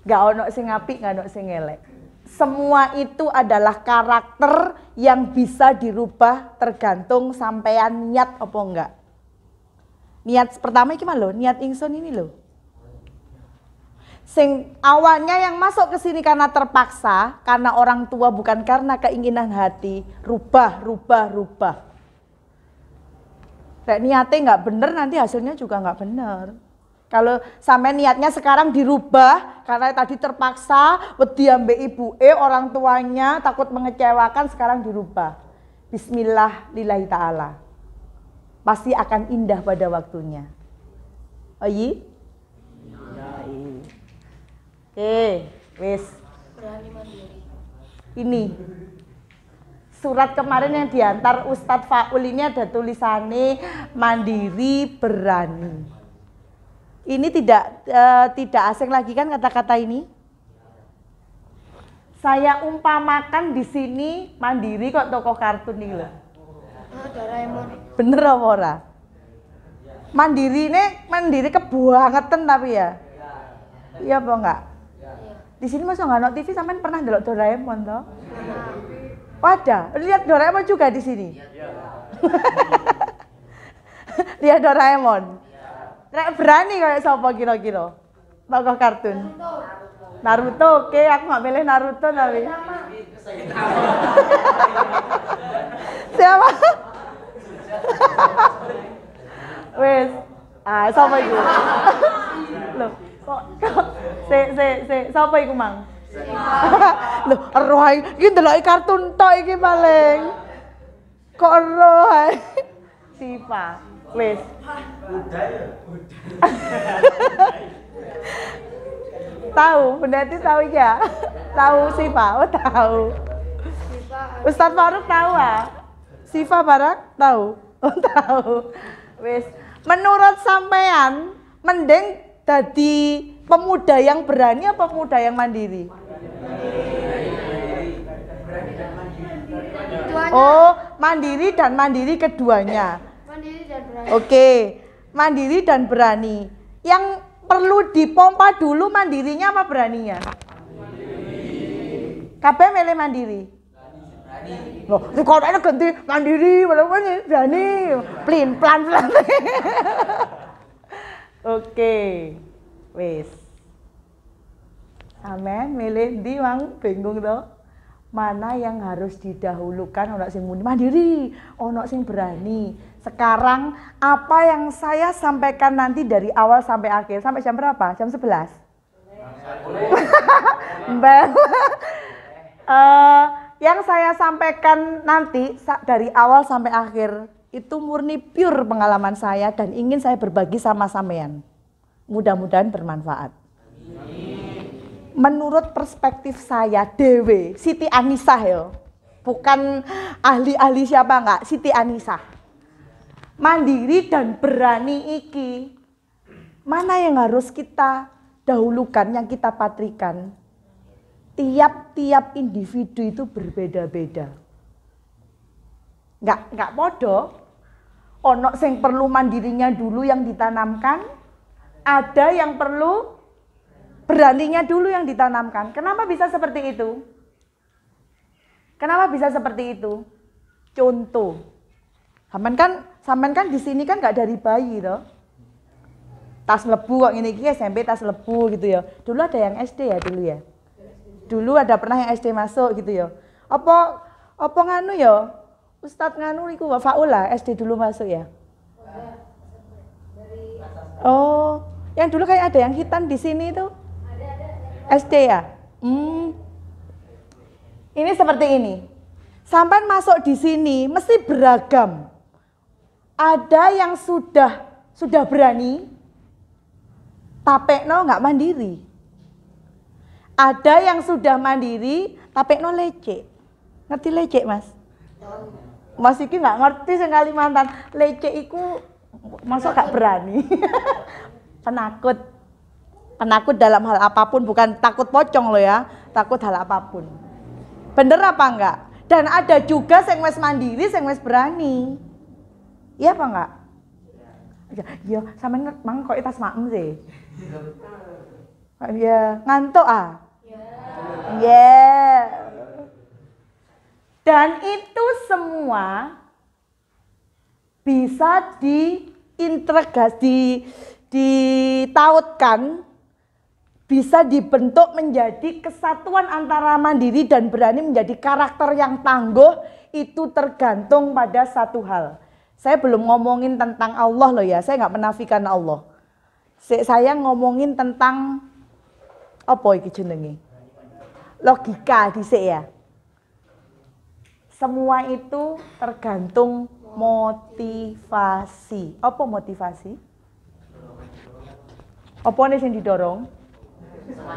Gak ono sing apik, gak ono sing elek. Semua itu adalah karakter yang bisa dirubah tergantung sampean niat apa enggak. Niat pertama iki mah lho, niat ingsun ini lho. Sing awalnya yang masuk ke sini karena terpaksa, karena orang tua bukan karena keinginan hati, rubah. Nek niatnya nggak bener nanti hasilnya juga nggak bener. Kalau sampai niatnya sekarang dirubah karena tadi terpaksa, wedi ambek ibuke, orang tuanya takut mengecewakan, sekarang dirubah. Bismillah lillahi ta'ala. Pasti akan indah pada waktunya. Oyi? Wis. Berani mandiri. Ini surat kemarin yang diantar Ustadz Faul ini ada tulisannya mandiri berani. Ini tidak asing lagi kan kata-kata ini? Saya umpamakan di sini mandiri kok tokoh kartun nih loh. Doraemon. Bener apa ora? Mandiri kebangetan tapi ya. Iya apa enggak? Di sini masa nggak nonton TV sampean pernah delok Doraemon toh? Ada. Lihat Doraemon juga di sini. Lihat Doraemon. Nek berani kayak sapa kira-kira? Tokoh kartun. Naruto. Oke, aku nggak milih Naruto tapi. Siapa? Wes. Sapa iku? Loh, kok sapa iku, Mang? Loh, ero ae. Iki ndeloki kartun tok iki paling. Kok ero ae? Siva. Wis. Tahu, Bunda Eti tahu ya? Tahu Siva, oh tahu. Ustaz Faruk tahu ah? Siva Barak tahu? Oh tahu. Wis. Menurut sampean, mending dadi pemuda yang berani apa pemuda yang mandiri? Oh, mandiri dan mandiri keduanya. Mandiri dan berani. Oke, mandiri dan berani. Yang perlu dipompa dulu mandirinya apa beraninya? Kabeh milih mandiri. Loh, kok ana ganti mandiri, berani. Plin plan. Oke. Wis. Amen, milih ndi Mang? Bingung to? Mana yang harus didahulukan, ono sing muni mandiri, ono sing berani. Sekarang apa yang saya sampaikan nanti dari awal sampai akhir, sampai jam berapa? Jam 11? Yang saya sampaikan nanti dari awal sampai akhir itu murni pure pengalaman saya dan ingin saya berbagi sama sampean. Mudah-mudahan bermanfaat. Menurut perspektif saya Dewe, Siti Anisah ya, bukan ahli-ahli siapa enggak, Siti Anisah. Mandiri dan berani iki, mana yang harus kita dahulukan, yang kita patrikan? Tiap-tiap individu itu berbeda-beda. Enggak podo. Ono sing perlu mandirinya dulu yang ditanamkan, ada yang perlu beraninya dulu yang ditanamkan. Kenapa bisa seperti itu? Kenapa bisa seperti itu? Contoh, sampean kan di sini kan nggak dari bayi toh. Tas lebu kok ini SMP tas lebu gitu ya. Dulu ada yang SD ya dulu ya. Dulu ada pernah yang SD masuk gitu ya. Apa nganu ya? Ustadz nganu iku Faula SD dulu masuk ya. Oh, yang dulu kayak ada yang hitam di sini tuh. SD ya? Ini seperti ini. Sampai masuk di sini mesti beragam. Ada yang sudah berani, tapekno nggak mandiri. Ada yang sudah mandiri, tapekno lecek. Ngerti lecek, Mas? Mas iki nggak ngerti sing Kalimantan. Lecek iku masuk gak berani. Penakut dalam hal apapun, bukan takut pocong loh ya, takut hal apapun. Bener apa enggak? Dan ada juga sing wis mandiri, sing wis berani. Iya apa enggak? Ya, sampean mang kok tas maem sih. Iya, ngantuk ah? Iya. Dan itu semua bisa diintegrasi, ditautkan, bisa dibentuk menjadi kesatuan antara mandiri dan berani menjadi karakter yang tangguh. Itu tergantung pada satu hal. Saya belum ngomongin tentang Allah loh ya, saya nggak menafikan Allah. Saya ngomongin tentang apa iki jenenge? Logika dhisik ya. Semua itu tergantung motivasi. Apa motivasi? Apa nih yang didorong?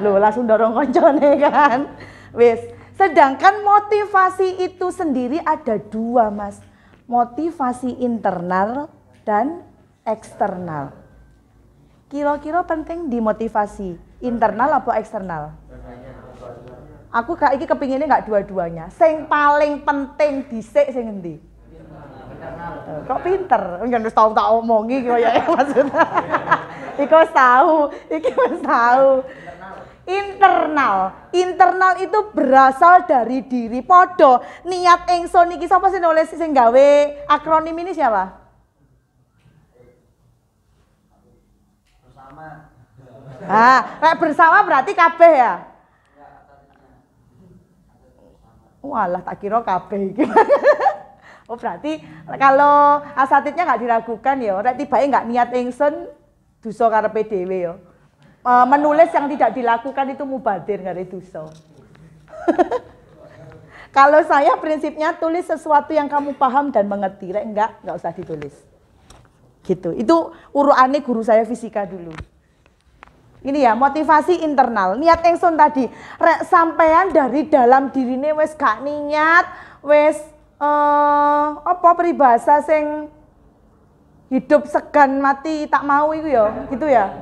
Loh, langsung dorong koncone kan. Wis. Sedangkan motivasi itu sendiri ada dua, Mas. Motivasi internal dan eksternal. Kira-kira penting dimotivasi internal apa eksternal? Aku gak iki kepinginnya gak dua-duanya. Sing paling penting dhisik sing endi? Kok pinter? Jangan wis tau tak omongi kaya maksudnya. Iki wis tahu. Internal itu berasal dari diri. Podo niat ingsun iki sapa sing nulis sing gawe akronim ini siapa? Bersama. Nek bersama berarti kabeh ya? Walah tak kira kabeh iki. Oh berarti kalau asatidnya nggak diragukan ya, nek tibake nggak niat ingsun Dosa karepe dhewe ya. Menulis yang tidak dilakukan itu mubadir, nggak ada dosa. Kalau saya prinsipnya tulis sesuatu yang kamu paham dan mengerti. Rek enggak usah ditulis. Gitu. Itu uruane guru saya fisika dulu. Ini ya motivasi internal. Niat ingsun tadi, rek sampean dari dalam dirine wis gak niat, wis apa peribahasa sing hidup segan mati tak mau iku ya, gitu ya.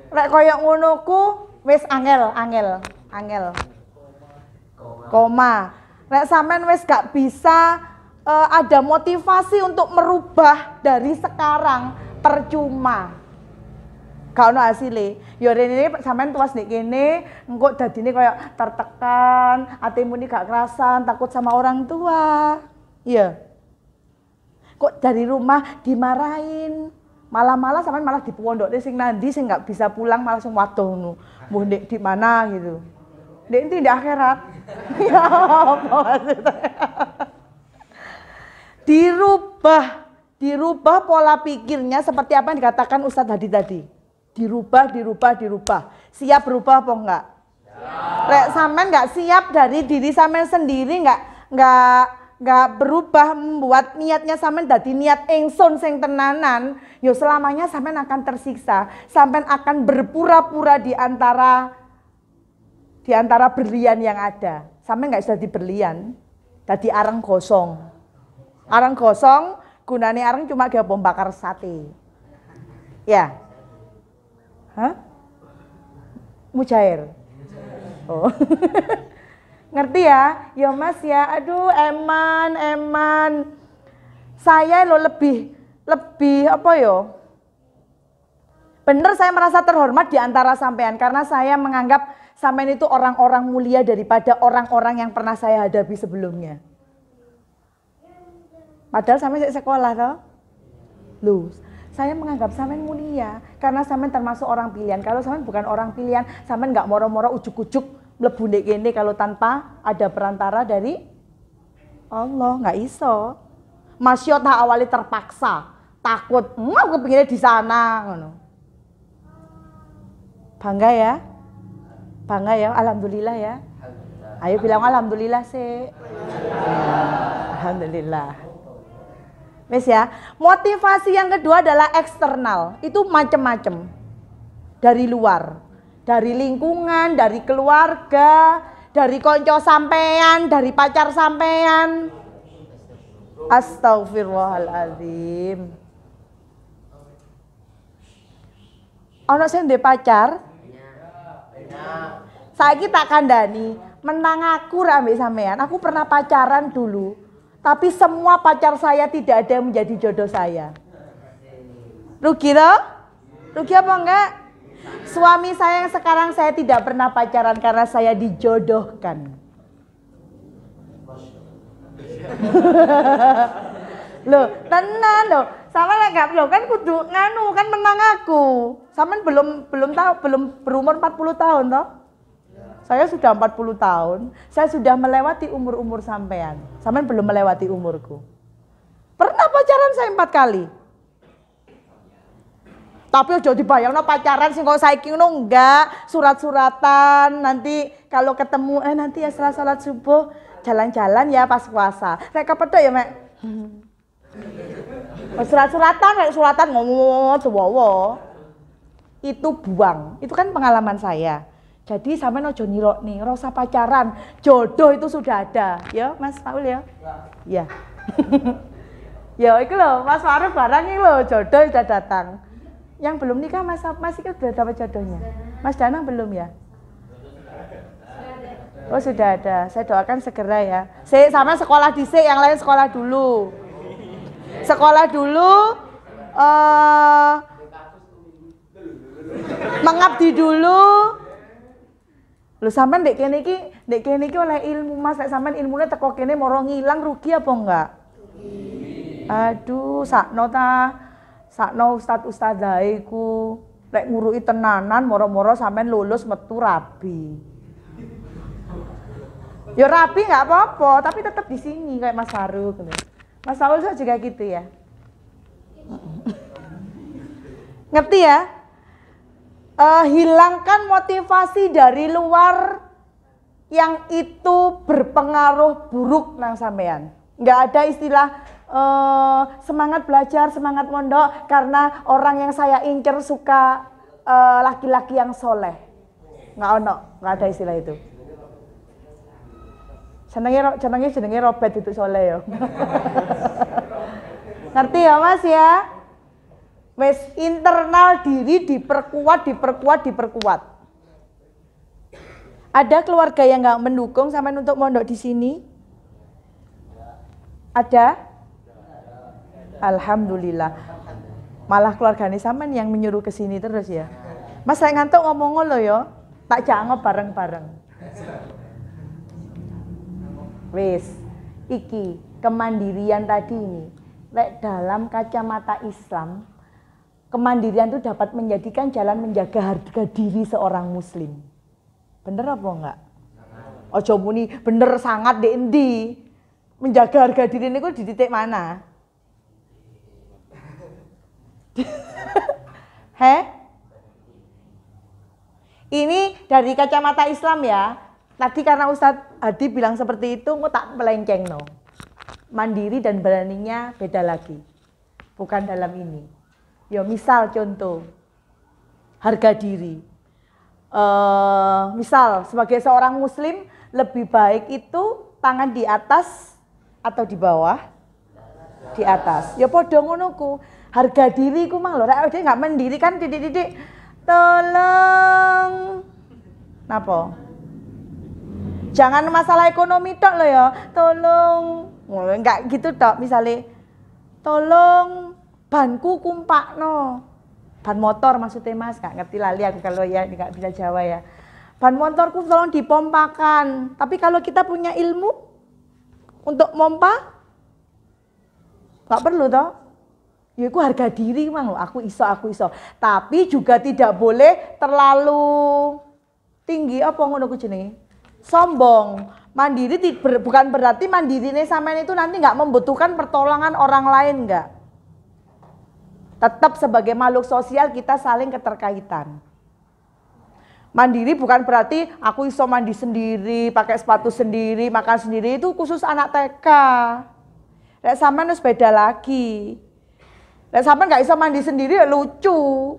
Rek koyo ngono ku wis angel. Koma. Rek sampean wis gak bisa ada motivasi untuk merubah dari sekarang, percuma. Gak ono hasile. Ya rene sampean tuas nek kene engko dadine koyo tertekan, atimu ini gak kerasan, takut sama orang tua. Iya. Kok dari rumah dimarahin, malah sampean malah dipondokne sing nandi sing nggak bisa pulang malah langsung waduh ngono. Mbuh ndek di mana gitu. Ndek endi ndek akhirat. Ya apa maksudnya? Dirubah pola pikirnya seperti apa yang dikatakan Ustadz Hadi tadi. Dirubah. Siap berubah apa enggak? Rek sampean enggak siap dari diri sampean sendiri enggak berubah membuat niatnya sampean dadi niat ingsun sing tenanan, yo selamanya sampean akan tersiksa. Sampean akan berpura-pura di antara berlian yang ada. Sampean enggak jadi berlian, dadi areng gosong. Areng gosong gunane areng cuma gawe bom bakar sate. Ya. Hah? Mujair. Oh. Ngerti ya? Ya Mas ya. Aduh, eman. Saya lo lebih apa yo? Bener saya merasa terhormat di antara sampean karena saya menganggap sampean itu orang-orang mulia daripada orang-orang yang pernah saya hadapi sebelumnya. Padahal sampean sekolah toh? Loh, saya menganggap sampean mulia karena sampean termasuk orang pilihan. Kalau sampean bukan orang pilihan, sampean nggak moro-moro ujuk-ujuk mlebu ndek kene kalau tanpa ada perantara dari Allah, nggak iso. Masya tak awali terpaksa, takut, aku kepinginnya di sana ngono. Bangga ya, alhamdulillah ya. Ayo bilang alhamdulillah sih. Alhamdulillah. Wes ya, motivasi yang kedua adalah eksternal. Itu macam-macam. Dari luar, dari lingkungan, dari keluarga, dari konco sampean, dari pacar sampean. Astagfirullahaladzim. Ono sing ndek pacar? Saiki tak kandhani, menang aku ra ambek sampean. Aku pernah pacaran dulu. Tapi semua pacar saya tidak ada yang menjadi jodoh saya. Rugi toh? Rugi apa enggak? Suami saya yang sekarang saya tidak pernah pacaran karena saya dijodohkan. Loh, tenan loh. Sama lah enggak loh kan kudu nganu kan menang aku. Sama belum berumur 40 tahun toh? Saya sudah 40 tahun, saya sudah melewati umur-umur sampean. Sampean belum melewati umurku. Pernah pacaran saya 4 kali. Tapi udah dibayangno pacaran sing kok saiki ngono enggak, surat-suratan, nanti kalau ketemu nanti ya setelah salat subuh jalan-jalan ya pas puasa. Rek kepethuk ya, Mek. Surat-suratan ngomong sewowo. Itu buang. Itu kan pengalaman saya. Jadi sampai ojo nyilok nih, rasa pacaran, jodoh itu sudah ada, ya Mas Paul ya? Ya. Ya itu loh, Mas Faruk barang ini loh, jodoh sudah datang. Yang belum nikah Mas itu sudah dapat jodohnya? Mas Danang belum ya? Oh sudah ada, saya doakan segera ya. Sama sekolah dhisik, yang lain sekolah dulu. Sekolah dulu, mengabdi dulu. Lho sampean ndek kene iki oleh ilmu Mas, nek sampean ilmune teko kene moro ngilang rugi apa enggak? Aduh, sakno ustaz-ustazah iku nek nguruki tenanan moro-moro sampean lulus metu rabi. Ya rabi enggak apa-apa, tapi tetap di sini kayak Mas Faruk gitu. Mas Saul juga gitu ya. Ngerti ya? Hilangkan motivasi dari luar yang itu berpengaruh buruk nang sampean. Nggak ada istilah semangat belajar, semangat mondok karena orang yang saya incer suka laki-laki yang soleh. Nggak ada istilah itu. Jenenge Robert itu soleh ya. Ngerti ya Mas ya? Wes internal diri diperkuat. Ada keluarga yang nggak mendukung sampai untuk mondok di sini? Ada? Alhamdulillah. Malah keluarganya sampean yang menyuruh ke sini terus ya. Mas saya ngantuk ngomong lo ya. Tak jangop bareng-bareng. Wes, iki kemandirian tadi ini. Lek dalam kacamata Islam, kemandirian itu dapat menjadikan jalan menjaga harga diri seorang muslim. Bener apa enggak? Ojo muni bener sangat di endi. Menjaga harga diri ini di titik mana? Ini dari kacamata Islam ya. Tadi karena Ustadz Hadi bilang seperti itu, aku tak melenceng no. Mandiri dan beraninya beda lagi. Bukan dalam ini. Ya misal contoh, harga diri. Misal sebagai seorang muslim, lebih baik itu tangan di atas atau di bawah? Di atas. Ya podo ngono ku. Harga diri ku mang lho, rek dia enggak mendiri kan titik-titik. Tolong. Napa? Jangan masalah ekonomi tok lo ya. Tolong. Enggak gitu tok misalnya. Tolong banku kumpakno. Ban motor maksudnya Mas, enggak ngerti lali aku kalau ya enggak bisa Jawa ya. Ban motorku tolong dipompakan. Tapi kalau kita punya ilmu untuk mompa enggak perlu toh. Ya itu harga diri mang lo, aku iso. Tapi juga tidak boleh terlalu tinggi apa ngono ku jenenge? Sombong. Mandiri bukan berarti mandirine sampean itu nanti nggak membutuhkan pertolongan orang lain enggak. Tetap sebagai makhluk sosial kita saling keterkaitan. Mandiri bukan berarti aku iso mandi sendiri, pakai sepatu sendiri, makan sendiri, itu khusus anak TK. Lek sampean wis beda lagi. Lek sampean nggak iso mandi sendiri ya lucu.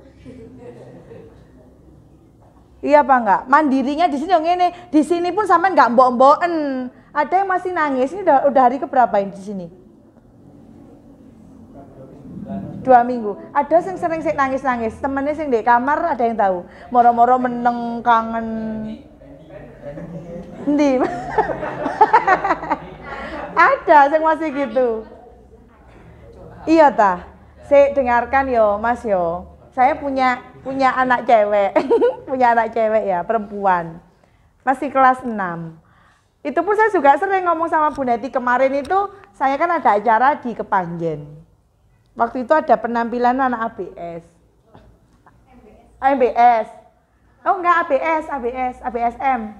Iya apa enggak? Mandirinya di sini yang ini, di sini pun sampean nggak mbok-mboken. Ada yang masih nangis. Ini udah hari keberapa ini di sini? 2 minggu. Ada yang sering nangis-nangis. Temennya sing di kamar ada yang tahu. Moro-moro meneng kangen. Endi? Ada yang masih gitu. Iya tah. Saya dengarkan yo, Mas yo. Saya punya anak cewek, punya anak cewek ya, perempuan. Masih kelas 6. Itu pun saya juga sering ngomong sama Bu Neti. Kemarin itu saya kan ada acara di Kepanjen. Waktu itu ada penampilan anak ABS. ABS. Oh enggak ABSM.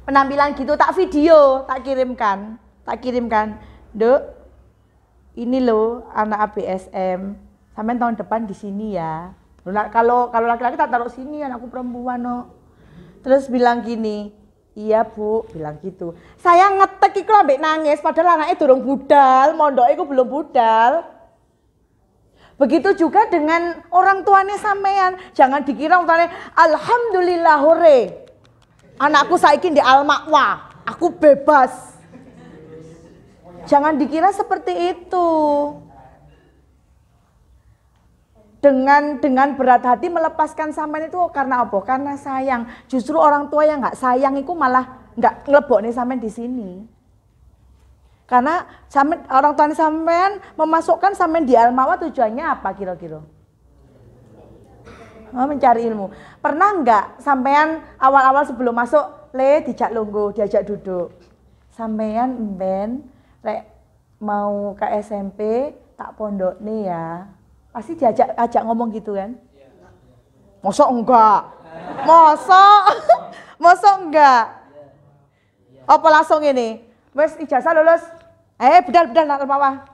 Penampilan gitu tak video, tak kirimkan. Duk, ini loh anak ABSM. Sampai tahun depan di sini ya. Kalau laki-laki tak taruh sini, anakku perempuan no. Terus bilang gini, iya Bu, bilang gitu. Saya ngetek iku ambek nangis, padahal anaknya durung budal, mondok iku belum budal. Begitu juga dengan orang tuanya sampean. Jangan dikira orang tuanya, alhamdulillah hore. Anakku saiki di Al-Ma'wa, aku bebas. Jangan dikira seperti itu. Dengan berat hati melepaskan sampean itu karena apa? Karena sayang. Justru orang tua yang nggak sayang itu malah nggak ngelebokne sampean di sini. Karena orang tua sampean memasukkan sampean di Al-Ma'wa tujuannya apa kira-kira? Mencari ilmu. Pernah nggak sampean awal-awal sebelum masuk dijak lungguh, diajak duduk. Sampean ben rek mau ke SMP tak pondok nih ya. Pasti diajak ngomong gitu kan? Mosok enggak? Mosok enggak? Apa langsung ini? Wes ijazah lulus. Bedal nak Al-Ma'wa.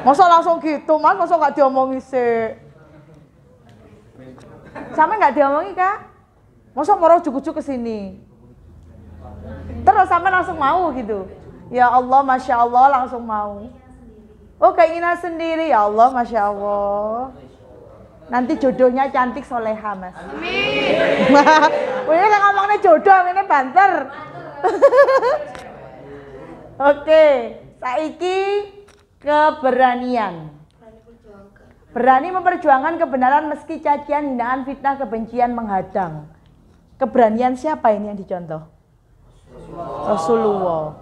Mosok langsung gitu, Mas? Mosok enggak diomongi sih? Sampe nggak diomongi Kak? Masa mau ujuk-ujuk ke sini? Terus sampe langsung mau gitu. Ya Allah, Masya Allah langsung mau. Oh keinginan sendiri, ya Allah, Masya Allah. Nanti jodohnya cantik soleha Mas. Amin. Ini kan ngomongnya jodoh, ini banter. Oke, saiki keberanian. Berani memperjuangkan kebenaran meski cacian, hinaan, fitnah, kebencian menghadang. Keberanian siapa ini yang dicontoh? Rasulullah.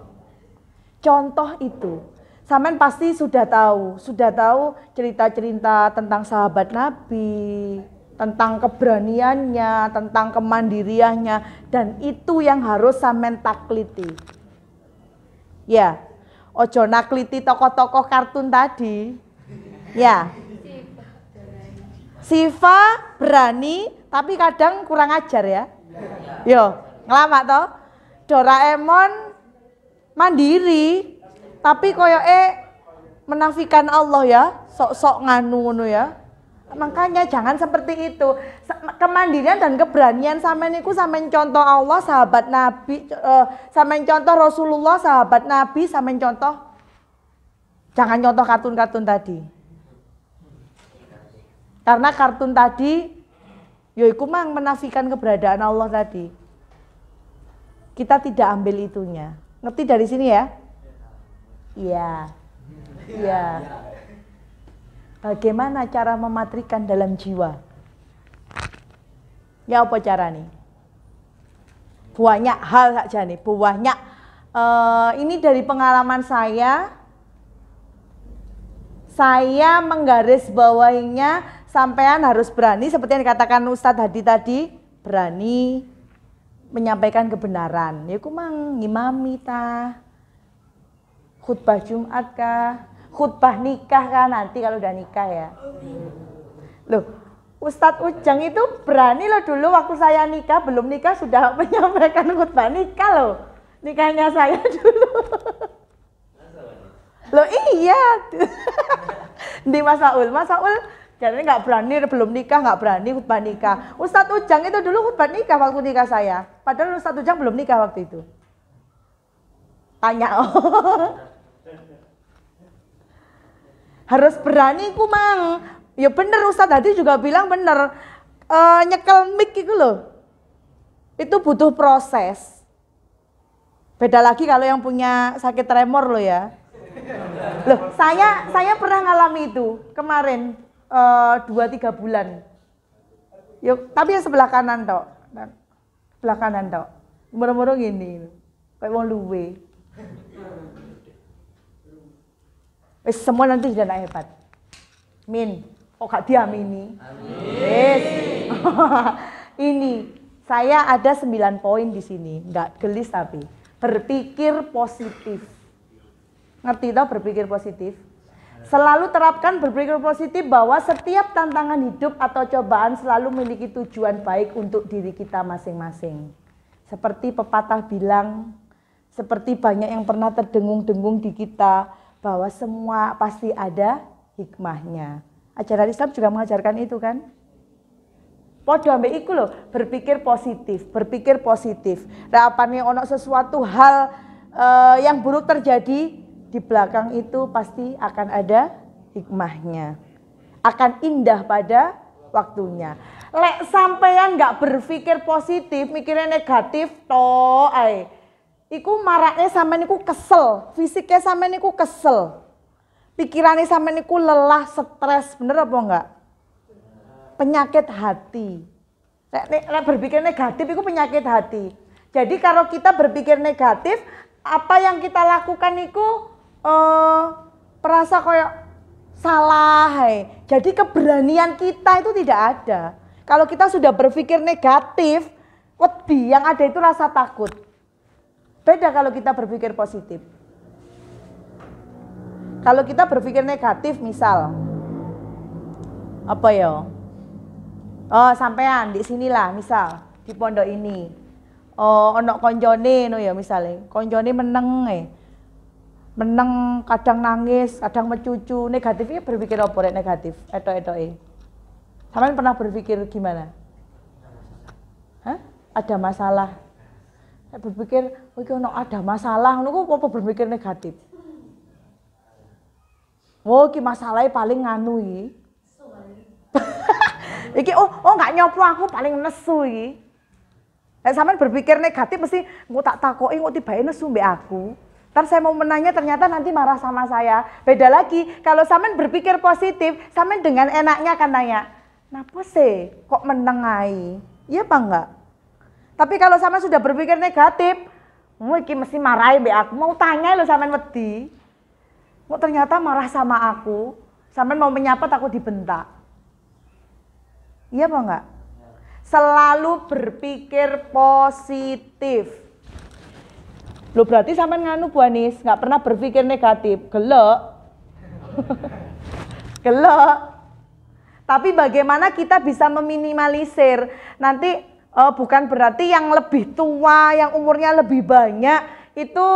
Contoh itu, sampean pasti sudah tahu cerita-cerita tentang sahabat Nabi, tentang keberaniannya, tentang kemandiriannya, dan itu yang harus sampean takliti. Ya, ojo nakliti tokoh-tokoh kartun tadi. Ya. Sifa berani, tapi kadang kurang ajar ya. Yo, ngelamak toh. Doraemon mandiri, tapi koyoke menafikan Allah ya, sok-sok nganu ngono ya. Makanya jangan seperti itu. Kemandirian dan keberanian sampean niku sampean contoh Allah, sahabat Nabi, sampean contoh Rasulullah, sahabat Nabi, sampean contoh. Jangan contoh kartun-kartun tadi. Karena kartun tadi yaiku mang menafikan keberadaan Allah tadi. Kita tidak ambil itunya. Ngerti dari sini ya? Iya. Iya. Bagaimana cara mematrikan dalam jiwa? Ya apa cara nih? Banyak hal saja nih, banyak. Ini dari pengalaman saya menggarisbawahinya, sampean harus berani seperti yang dikatakan Ustadz Hadi tadi, berani menyampaikan kebenaran. Ya ku mang ngimami ta. Khutbah Jumat kah? Khutbah nikah kan nanti kalau udah nikah ya. Loh, Ustadz Ujang itu berani loh dulu waktu saya nikah, belum nikah sudah menyampaikan khutbah nikah loh. Nikahnya saya dulu. Loh iya. Di Mas Saul jadi nggak berani, belum nikah nggak berani khutbah nikah. Ustadz Ujang itu dulu khutbah nikah waktu nikah saya. Padahal Ustadz Ujang belum nikah waktu itu. Tanya. Harus berani ku mang. Ya bener Ustadz Hadi juga bilang bener. Nyekel mic itu loh. Itu butuh proses. Beda lagi kalau yang punya sakit tremor loh ya. Loh, saya pernah ngalami itu kemarin 2-3 bulan. Yuk, tapi yang sebelah kanan tok. Sebelah kanan tok. Moro-moro gini. Kayak wong luwe. Wis semua nanti sudah nak hebat. Min, kok gak diamini? Amin. Ini saya ada 9 poin di sini, enggak gelis tapi berpikir positif. Ngerti toh berpikir positif? Selalu terapkan berpikir positif bahwa setiap tantangan hidup atau cobaan selalu memiliki tujuan baik untuk diri kita masing-masing. Seperti pepatah bilang, seperti banyak yang pernah terdengung-dengung di kita, bahwa semua pasti ada hikmahnya. Ajaran Islam juga mengajarkan itu kan? Podo ambek iku loh, berpikir positif. Nah, apane ono sesuatu hal yang buruk terjadi, di belakang itu pasti akan ada hikmahnya. Akan indah pada waktunya. Lek sampean nggak berpikir positif, mikirnya negatif, toh iku maraknya sampean iku kesel, fisiknya sampean iku kesel. Pikirannya sampean iku lelah, stres, bener apa enggak? Penyakit hati. Lek berpikir negatif itu penyakit hati. Jadi kalau kita berpikir negatif, apa yang kita lakukan itu perasa kayak salah. Jadi keberanian kita itu tidak ada. Kalau kita sudah berpikir negatif, wedi yang ada itu rasa takut. Beda kalau kita berpikir positif. Kalau kita berpikir negatif, misal apa ya? Oh, sampean di sinilah, misal di pondok ini. Oh, ono konjone no ya misalnya. Konjone meneng meneng, kadang nangis, kadang mencucu. Negatifnya berpikir apa rek negatif? Sampean pernah berpikir gimana? ada masalah. Saya berpikir, oh iki ono ada masalah, ngono kok apa berpikir negatif. Oh iki masalahnya paling nganu iki. Iki enggak nyopo aku paling nesu iki. Nek sampean berpikir negatif mesti engko tak takoki engko tibae nesu mbek aku. Ntar saya mau menanya ternyata nanti marah sama saya. Beda lagi kalau sampean berpikir positif, sampean dengan enaknya akan nanya, "Napa sih kok meneng ae?" Iya apa enggak? Tapi kalau sampean sudah berpikir negatif, iki mesti marahi mbek aku. Mau tanya lho sampean wedi. Kok ternyata marah sama aku, sampean mau menyapa aku dibentak. Iya apa enggak? Selalu berpikir positif. Loh berarti sampean nganu Bu Anis, nggak pernah berpikir negatif. Gelek. Gelek. Tapi bagaimana kita bisa meminimalisir? Nanti bukan berarti yang lebih tua, yang umurnya lebih banyak itu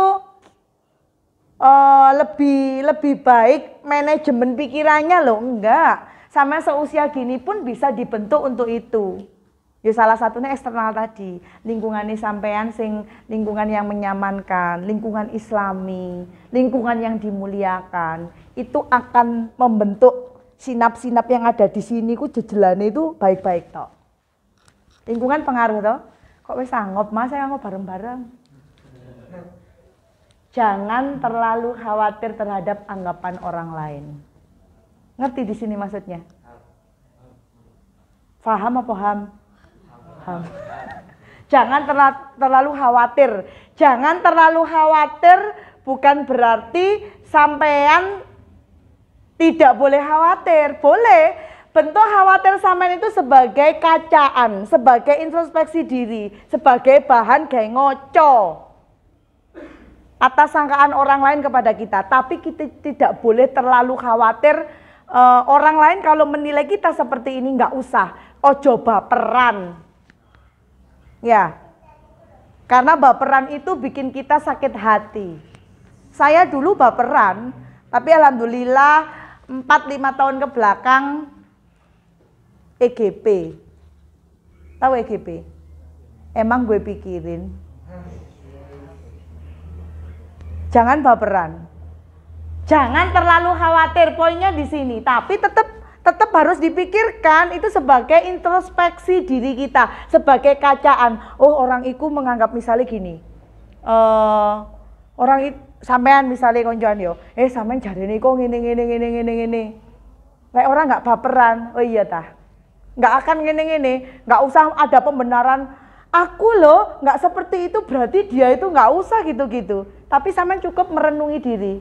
lebih baik manajemen pikirannya loh, enggak. Sama seusia gini pun bisa dibentuk untuk itu. Ya salah satunya eksternal tadi, lingkungannya sampean sing lingkungan yang menyamankan, lingkungan islami, lingkungan yang dimuliakan, itu akan membentuk sinap-sinap yang ada di sini ku jejelane itu baik-baik toh. Lingkungan pengaruh toh. Kok wis sanggup Mas, saya ngomong bareng-bareng. Jangan terlalu khawatir terhadap anggapan orang lain. Ngerti di sini maksudnya? Faham apa paham? Paham. Jangan terlalu khawatir. Jangan terlalu khawatir bukan berarti sampean tidak boleh khawatir. Boleh. Bentuk khawatir sampean itu sebagai kacaan, sebagai introspeksi diri, sebagai bahan gawe ngoco atas sangkaan orang lain kepada kita. Tapi kita tidak boleh terlalu khawatir. Orang lain kalau menilai kita seperti ini nggak usah. Ojo baperan. Ya. Karena baperan itu bikin kita sakit hati. Saya dulu baperan, tapi alhamdulillah 4-5 tahun ke belakang EGP. Tahu EGP? Emang gue pikirin. Jangan baperan. Jangan terlalu khawatir, poinnya di sini. Tapi tetap harus dipikirkan itu sebagai introspeksi diri kita, sebagai kacaan. Oh, orang itu menganggap misalnya gini. Sampean misalnya konjoan yo, sampean jarene kok ngene. Lek orang nggak baperan, oh iya tah. Nggak akan ngene-ngene, nggak usah ada pembenaran. Aku loh nggak seperti itu, berarti dia itu nggak usah gitu-gitu. Tapi sampean cukup merenungi diri.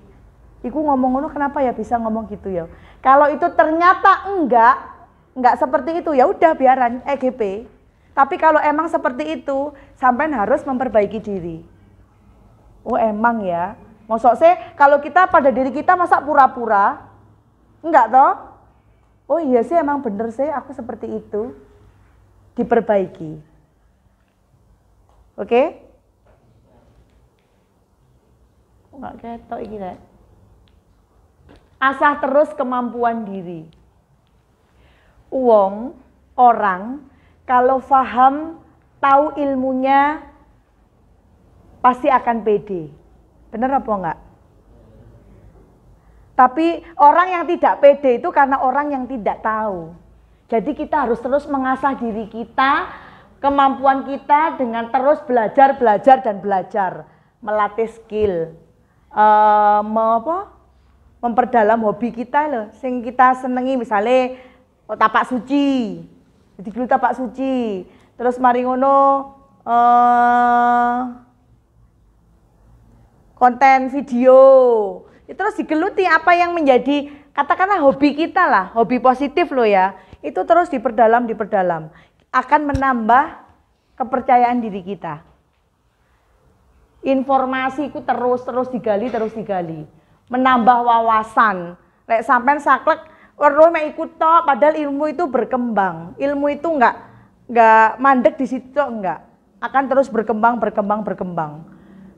Iku ngomong ngono kenapa ya bisa ngomong gitu ya? Kalau itu ternyata enggak seperti itu ya udah biaran EGP. Tapi kalau emang seperti itu, sampean harus memperbaiki diri. Oh emang ya, mosok sih kalau kita pada diri kita masa pura-pura? Enggak toh? Oh iya sih emang bener sih aku seperti itu. Diperbaiki. Oke? Enggak ketok iki rek. Asah terus kemampuan diri. Orang kalau paham, tahu ilmunya pasti akan pede. Bener apa enggak? Tapi orang yang tidak pede itu karena orang yang tidak tahu. Jadi kita harus terus mengasah diri kita, kemampuan kita dengan terus belajar, melatih skill, memperdalam hobi kita loh, sing kita senengi misalnya tapak suci, jadi dulu tapak suci, terus mari ngono konten video. Terus digeluti apa yang menjadi katakanlah hobi kita lah, hobi positif loh ya. Itu terus diperdalam, akan menambah kepercayaan diri kita. Informasiku terus digali, menambah wawasan. Lek sampean saklek weruh mek ikut tok, padahal ilmu itu berkembang. Ilmu itu enggak mandek di situ enggak. Akan terus berkembang.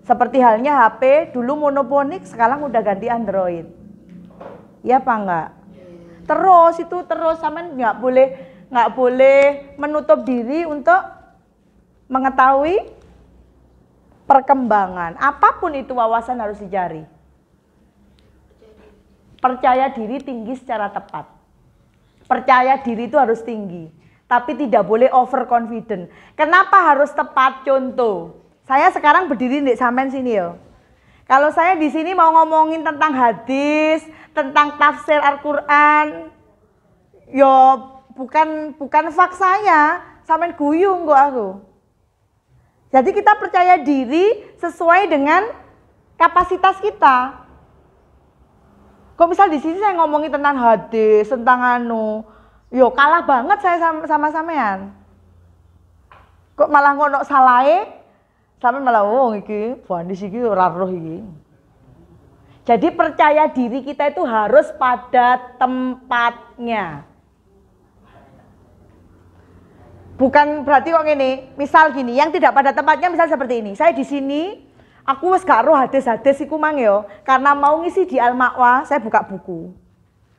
Seperti halnya HP, dulu monoponik, sekarang udah ganti Android. Ya apa enggak? Terus sampean nggak boleh menutup diri untuk mengetahui perkembangan. Apapun itu wawasan harus dicari. Percaya diri tinggi secara tepat. Percaya diri itu harus tinggi, tapi tidak boleh overconfident. Kenapa harus tepat? Contoh, saya sekarang berdiri di sampean sini ya. Kalau saya di sini mau ngomongin tentang hadis, tentang tafsir Al-Qur'an, yo bukan fak saya, sampean guyung kok aku. Jadi kita percaya diri sesuai dengan kapasitas kita. Kok misal di sini saya ngomongin tentang hadis, tentang yo kalah banget saya sama sampean. Kok malah ngono salahe, sampean malah iki hadis iki ora roh iki. Jadi percaya diri kita itu harus pada tempatnya. Bukan berarti kok gini, misal gini, yang tidak pada tempatnya misal seperti ini. Saya di sini, aku wis gak roh hadis-hadis iku mang yo, karena mau ngisi di Al-Ma'wa, saya buka buku.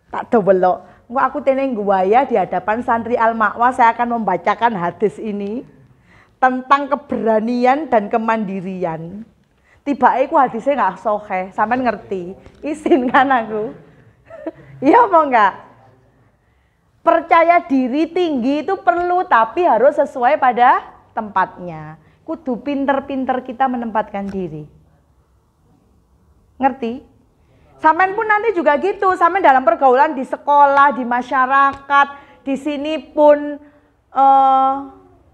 Tak dobelok. Engko aku teneng guaya di hadapan santri Al-Ma'wa, saya akan membacakan hadis ini tentang keberanian dan kemandirian. Tiba iku hadisnya nggak sahih, sampean ngerti. Isin kan aku. Iya apa enggak? Percaya diri tinggi itu perlu, tapi harus sesuai pada tempatnya. Kudu pinter-pinter kita menempatkan diri. Ngerti? Sampean pun nanti juga gitu, sampean dalam pergaulan di sekolah, di masyarakat, di sini pun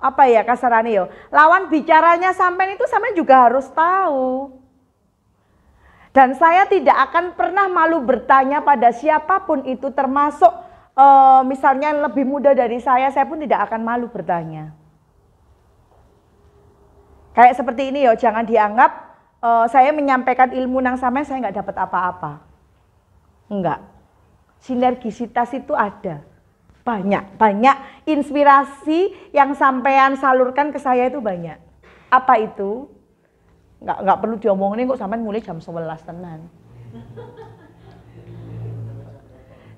apa ya kasarannya yo. Lawan bicaranya sampean itu sampean juga harus tahu. Dan saya tidak akan pernah malu bertanya pada siapapun itu, termasuk misalnya lebih muda dari saya pun tidak akan malu bertanya. Kayak seperti ini yo, jangan dianggap saya menyampaikan ilmu nang sampean saya nggak dapat apa-apa. Enggak. Sinergisitas itu ada. Banyak inspirasi yang sampean salurkan ke saya itu banyak. Apa itu? Enggak perlu diomongin kok, sampean mulai jam 11 tenan.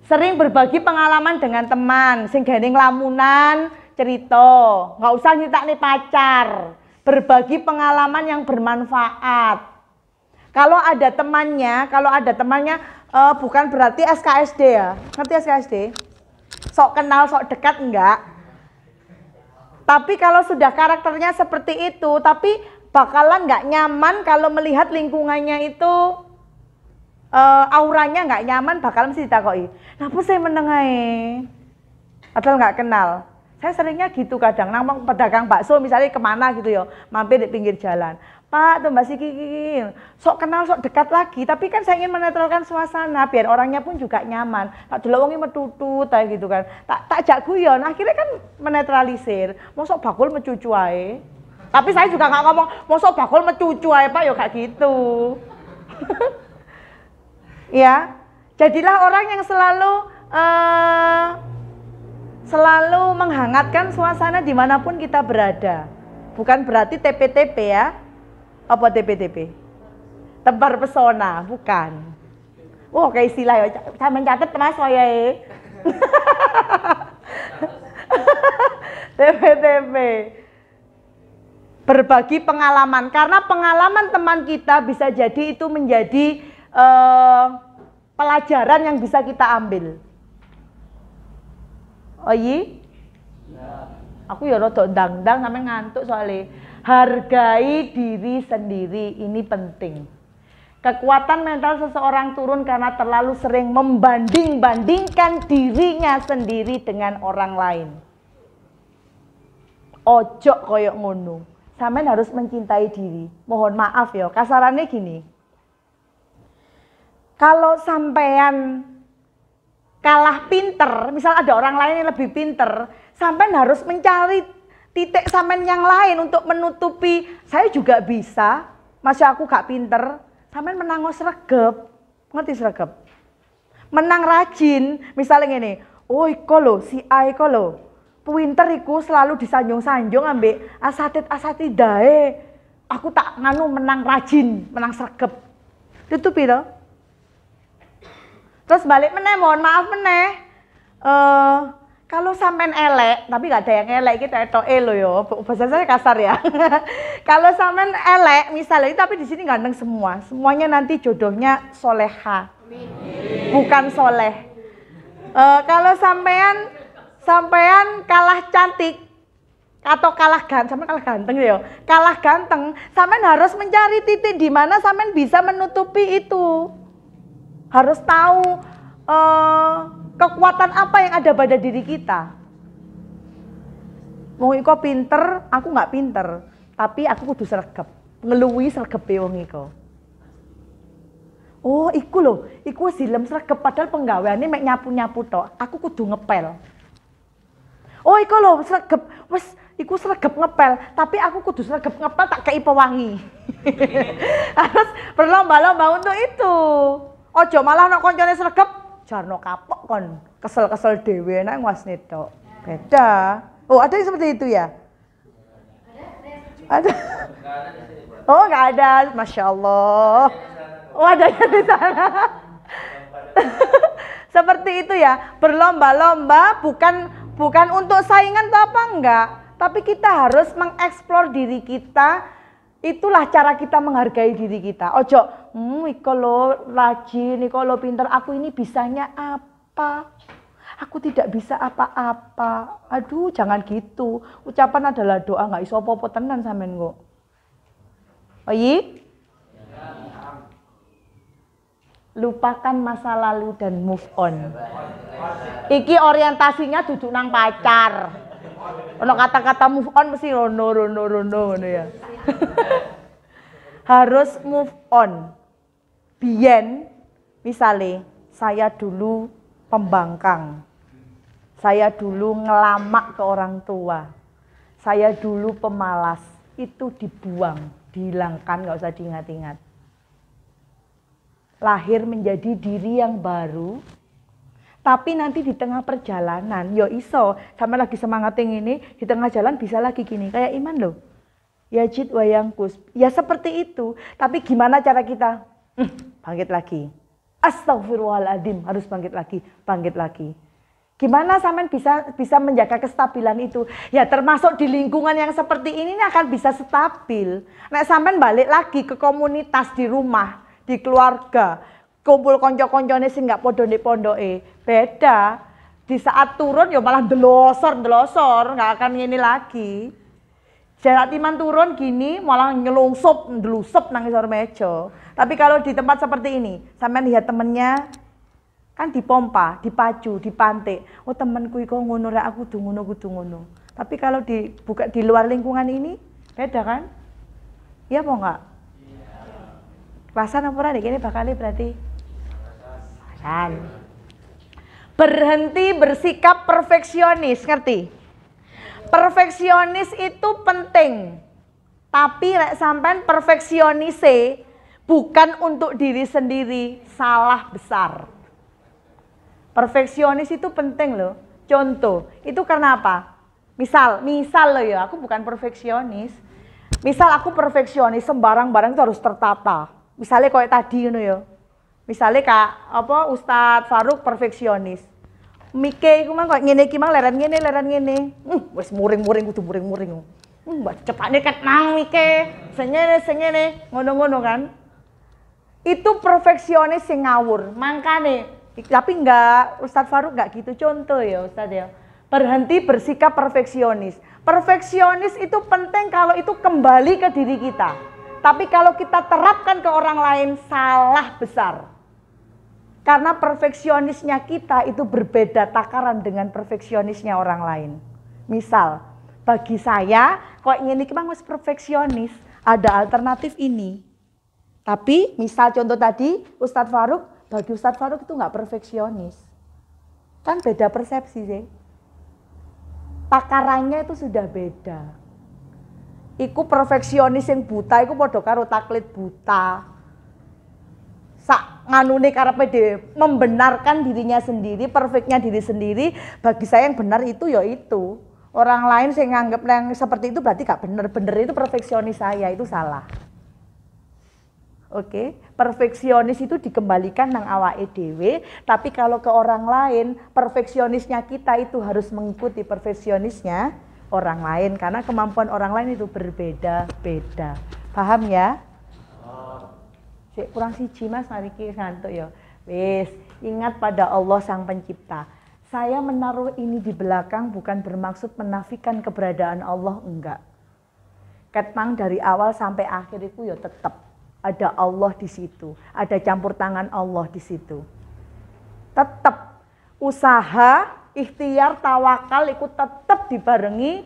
Sering berbagi pengalaman dengan teman, sing gandeng lamunan, cerita, nggak usah nyitakne pacar. Berbagi pengalaman yang bermanfaat. Kalau ada temannya bukan berarti SKSD ya. Ngerti SKSD? Sok kenal, sok dekat enggak. Tapi kalau sudah karakternya seperti itu, tapi bakalan nggak nyaman kalau melihat lingkungannya itu auranya nggak nyaman, bakalan mesti ditakoki. Napa saya menengae? Padahal nggak kenal. Saya seringnya gitu kadang, nang pedagang bakso misalnya kemana gitu ya, mampir di pinggir jalan. Pak, tuh Mbak Siki, sok kenal, sok dekat lagi. Tapi kan saya ingin menetralkan suasana, biar orangnya pun juga nyaman. Tak dulu wongi metutut, gitu kan. Tak jak guyon, akhirnya kan menetralisir. Mosok bakul mecucu ae. Tapi saya juga nggak ngomong, mosok bakul mecucu ae Pak, ya kayak gitu. Ya, jadilah orang yang selalu menghangatkan suasana dimanapun kita berada. Bukan berarti TP-TP ya. Apa TP-TP? Tebar pesona, bukan. Oh, kayak istilah ya. Saya mencatat Mas wayahe. TP-TP. Berbagi pengalaman, karena pengalaman teman kita bisa jadi itu menjadi pelajaran yang bisa kita ambil. Oh iya? Aku ya rada ndang-ndang sampe ngantuk soalnya. Hargai diri sendiri, ini penting. Kekuatan mental seseorang turun karena terlalu sering membanding-bandingkan dirinya sendiri dengan orang lain. Ojo koyok ngono. Sampeyan harus mencintai diri. Mohon maaf ya, kasarannya gini. Kalau sampean kalah pinter, misal ada orang lain yang lebih pinter, sampean harus mencari titik sampean yang lain untuk menutupi, saya juga bisa, masih aku gak pinter, sampean menang sregep, ngerti sregep? Menang rajin, misalnya gini, oh iko lo, si A iko lo, pinter iku selalu disanjung-sanjung ambek asatidae, aku tak nganu menang rajin, menang sregep, tutupi loh. Terus balik meneh, mohon maaf meneh, Kalau sampean elek, tapi gak ada yang elek kita etoke lho ya. Bahasa saya kasar ya. Kalau sampean elek misalnya, tapi di sini ganteng semua. Semuanya nanti jodohnya soleha. Bukan soleh. Kalau sampean kalah cantik atau kalah ganteng ya. Kalah ganteng, sampean harus mencari titik di mana sampean bisa menutupi itu. Harus tahu kekuatan apa yang ada pada diri kita. Wong iko pinter, aku nggak pinter, tapi aku kudu sregep, ngeluwi sregepe wong iko. Oh, iku lho, iku silem sregep padahal penggaweane mek nyapu-nyapu tok. Aku kudu ngepel. Oh, iku lho sregep, wis iku sregep ngepel, tapi aku kudu sregep ngepel tak kei pewangi. Harus berlomba-lomba untuk itu. Ojo malah nek koncone sregep jarno kapok kon, kesel-kesel dhewe nek nguasne tok. Beda. Oh, ada yang seperti itu ya? Ada. Oh, enggak ada. Masya Allah. Oh, adanya di sana. Seperti itu ya. Berlomba-lomba bukan untuk saingan atau apa enggak, tapi kita harus mengeksplor diri kita. Itulah cara kita menghargai diri kita. Ojo, iko lo rajin, iko lo pinter, aku ini bisanya apa? Aku tidak bisa apa-apa. Aduh, jangan gitu. Ucapan adalah doa, nggak iso apa-apa tenan sampean kok. Oh iya? Lupakan masa lalu dan move on. Iki orientasinya duduk nang pacar. Ono kata-kata move on mesti rono ya. Harus move on. Biyen misale saya dulu pembangkang. Saya dulu ngelamak ke orang tua. Saya dulu pemalas. Itu dibuang, dihilangkan, nggak usah diingat-ingat. Lahir menjadi diri yang baru. Tapi nanti di tengah perjalanan, yo iso, sama lagi semangat yang ini, di tengah jalan bisa lagi gini, kayak iman loh. Yajid wayangkus, ya seperti itu. Tapi gimana cara kita? Bangkit lagi. Astagfirullahaladzim, harus bangkit lagi. Gimana sampean bisa menjaga kestabilan itu? Ya termasuk di lingkungan yang seperti ini akan bisa stabil. Nek sampean balik lagi ke komunitas di rumah, di keluarga, kumpul konco-koncone sing gak podo ndek pondoke. Beda. Di saat turun ya malah delosor, gak akan ngene lagi. Jarak timan turun gini malah ndelusup nang isor meja. Tapi kalau di tempat seperti ini, sampean lihat temennya kan dipompa, dipacu, dipantik. Oh temanku iku ngono rek, aku kudu ngono. Tapi kalau dibuka di luar lingkungan ini beda kan? Iya apa enggak? Pasan apa ora iki bakale berarti? Pasan. Berhenti bersikap perfeksionis, ngerti? Perfeksionis itu penting. Tapi nek sampean perfeksionise bukan untuk diri sendiri, salah besar. Perfeksionis itu penting loh. Contoh, itu karena apa? Misal loh ya, aku bukan perfeksionis. Misal aku perfeksionis, sembarang-barang itu harus tertata. Misalnya kayak tadi ngono ya. Misalnya Ustadz Faruk perfeksionis. Mike iku mang kok ngene iki mang leren ngene. Wis muring-muring kudu muring-muring. Mbak cepatne ket nang Mike. Senyene ngono-ngono kan. Itu perfeksionis sing ngawur. Mangkane tapi enggak, Ustadz Faruk enggak gitu. Contoh ya Ustadz ya. Berhenti bersikap perfeksionis. Perfeksionis itu penting kalau itu kembali ke diri kita. Tapi kalau kita terapkan ke orang lain salah besar. Karena perfeksionisnya kita itu berbeda takaran dengan perfeksionisnya orang lain. Misal, bagi saya, kok ini memang harus perfeksionis, ada alternatif ini. Tapi misal contoh tadi, Ustadz Faruk, bagi Ustadz Faruk itu nggak perfeksionis. Kan beda persepsi sih. Takarannya itu sudah beda. Iku perfeksionis yang buta, iku podo karo taklid buta. Sak nganune karepe dhewe membenarkan dirinya sendiri, perfectnya diri sendiri. Bagi saya yang benar itu ya itu. Orang lain saya nganggap yang seperti itu berarti gak benar. Benar itu perfeksionis saya, itu salah. Oke, perfeksionis itu dikembalikan nang awake dhewe, tapi kalau ke orang lain, perfeksionisnya kita itu harus mengikuti perfeksionisnya orang lain karena kemampuan orang lain itu berbeda-beda. Paham ya? Sik kurang siji Mas, mari ki ngantuk ya. Wis, ingat pada Allah Sang Pencipta. Saya menaruh ini di belakang bukan bermaksud menafikan keberadaan Allah, enggak. Ketang dari awal sampai akhir itu ya tetap ada Allah di situ, ada campur tangan Allah di situ. Tetap usaha, ikhtiar, tawakal itu tetap dibarengi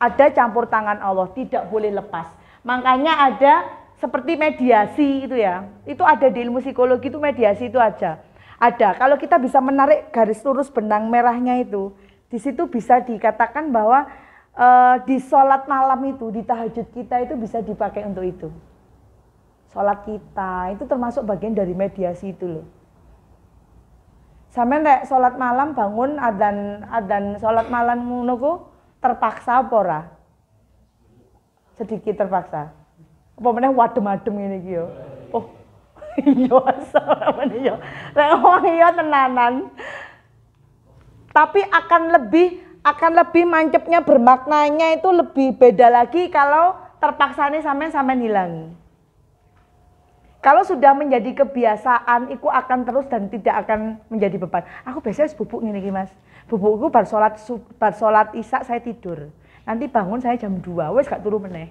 ada campur tangan Allah, tidak boleh lepas. Makanya ada seperti mediasi itu ya, itu ada di ilmu psikologi itu mediasi itu aja. Ada, kalau kita bisa menarik garis lurus benang merahnya itu, di situ bisa dikatakan bahwa di sholat malam itu, di tahajud kita itu bisa dipakai untuk itu. Sholat kita itu termasuk bagian dari mediasi itu loh. Sampai nek sholat malam bangun adzan sholat malam ngono terpaksa apa ora? Sedikit terpaksa. Apa meneh wadem-adem ngene iki yo. Oh. Iya asal yo. Nek wong iya tenanan. Tapi akan lebih mancepnya bermaknanya itu lebih beda lagi kalau terpaksane sampean hilangi. Kalau sudah menjadi kebiasaan, itu akan terus dan tidak akan menjadi beban. Aku biasanya bubuk ini Mas. Bubukku bar sholat isya saya tidur. Nanti bangun saya jam 2, wes gak turu meneh.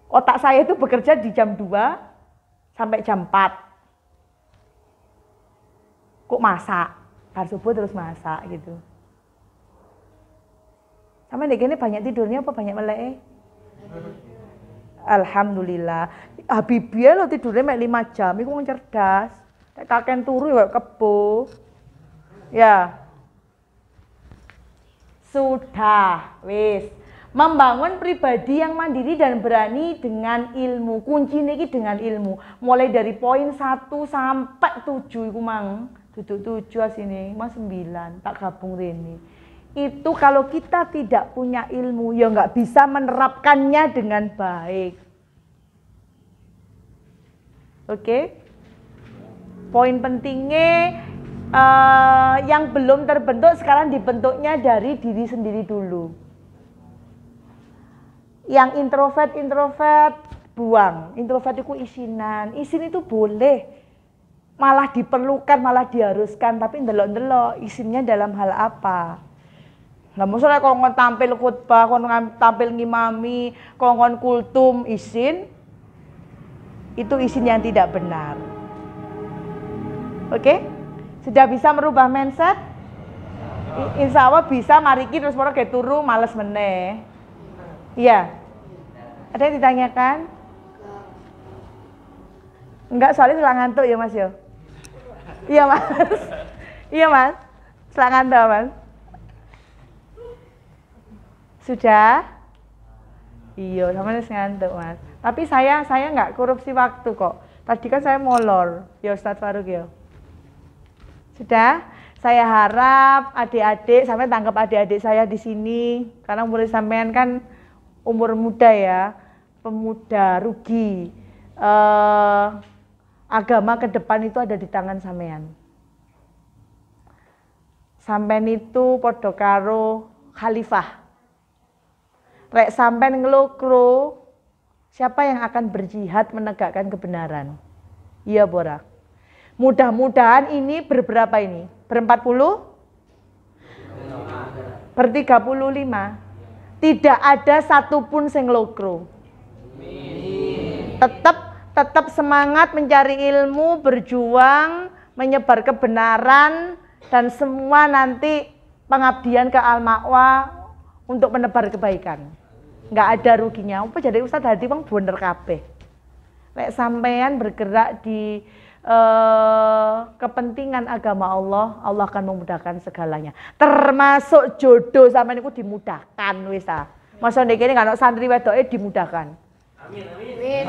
Otak saya itu bekerja di jam 2 sampai jam 4. Kok masak? Bar subuh terus masak gitu. Sama dek ini banyak tidurnya apa banyak melek? Alhamdulillah. Habibie lo tidurnya mek 5 jam, iku wong cerdas. Nek kaken turu ya kebo. Ya. Sudah, wis. Membangun pribadi yang mandiri dan berani dengan ilmu. Kunci niki dengan ilmu. Mulai dari poin 1 sampai 7 iku mang. Duduk 7 asine, mas 9 tak gabung rene. Itu kalau kita tidak punya ilmu ya nggak bisa menerapkannya dengan baik. Oke? Poin pentingnya yang belum terbentuk sekarang dibentuknya dari diri sendiri dulu. Yang introvert buang. Introvert itu isinan. Isin itu boleh. Malah diperlukan, malah diharuskan, tapi ndelok-ndelok isinnya dalam hal apa? Nah, maksudnya kongkon tampil khutbah, kongkon tampil ngimami, kongkon kultum isin, itu isin yang tidak benar. Oke? Sudah bisa merubah mindset? Insya Allah bisa, mariki terus mau kayak turu, males meneh. Iya. Ada yang ditanyakan? Enggak, soalnya selang ngantuk ya Mas yo. Iya Mas. Iya Mas. Selang ngantuk Mas. Sudah? Iya, sama ngantuk Mas. Tapi saya nggak korupsi waktu kok. Tadi kan saya molor. Ya Ustadz Faruk ya. Sudah? Saya harap adik-adik, sampai tangkap adik-adik saya di sini. Karena umur sampean kan umur muda ya. Pemuda, rugi. Agama ke depan itu ada di tangan sampean. Sampean itu podo karo khalifah. Rek sampean ngelokro, siapa yang akan berjihad menegakkan kebenaran? Iya Borak. Mudah-mudahan ini berberapa ini? Ber-40? Ber-35? Tidak ada satupun sing ngelokro. Tetap semangat mencari ilmu, berjuang, menyebar kebenaran, dan semua nanti pengabdian ke Al-Ma'wa untuk menebar kebaikan. Nggak ada ruginya. Apa jadi Ustadz hati bang bener kabeh. Lek sampean bergerak di kepentingan agama Allah, Allah akan memudahkan segalanya. Termasuk jodoh sampean itu dimudahkan wis ah. Masa nek kene kan santri wedoke dimudahkan. Amin.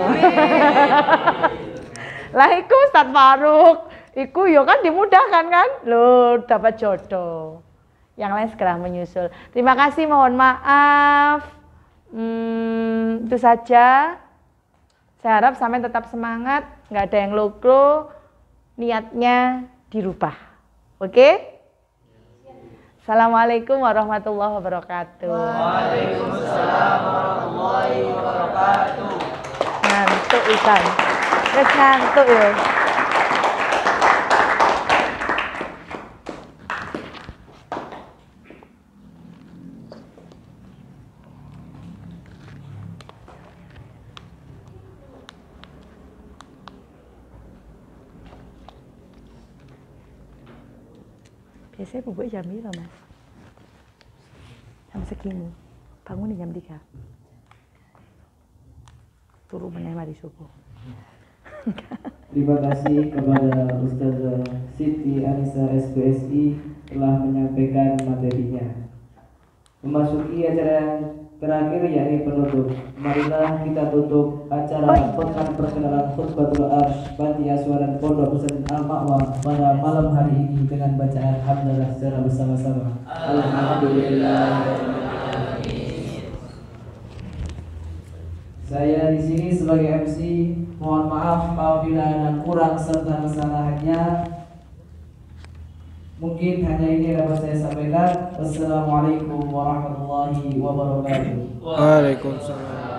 Lah iku Ustadz Faruk, iku yo kan dimudahkan kan? Loh, dapat jodoh. Yang lain segera menyusul. Terima kasih, mohon maaf. Itu saja. Saya harap sampai tetap semangat, nggak ada yang logo, niatnya dirubah. Oke? Assalamualaikum warahmatullahi wabarakatuh. Waalaikumsalam warahmatullahi wabarakatuh. Ngantuk ikan. Wes ngantuk ya. Biasanya bubuk jam berapa, Mas? Jam segini. Bangun jam 3. Turu meneh mari subuh. Terima kasih kepada Ustazah Siti Anissa SPSI telah menyampaikan materinya. Memasuki acara yang terakhir yakni penutup. Marilah kita tutup acara dengan perkenalan khutbatul arsy Panti Asuhan Pondok Pesantren Al-Ma'wa pada malam hari ini dengan bacaan hamdalah secara bersama-sama. Alhamdulillah. Saya di sini sebagai MC, mohon maaf apabila ada kurang serta kesalahannya. Mungkin hanya ini yang dapat saya sampaikan. Wassalamualaikum warahmatullahi wabarakatuh. Waalaikumsalam.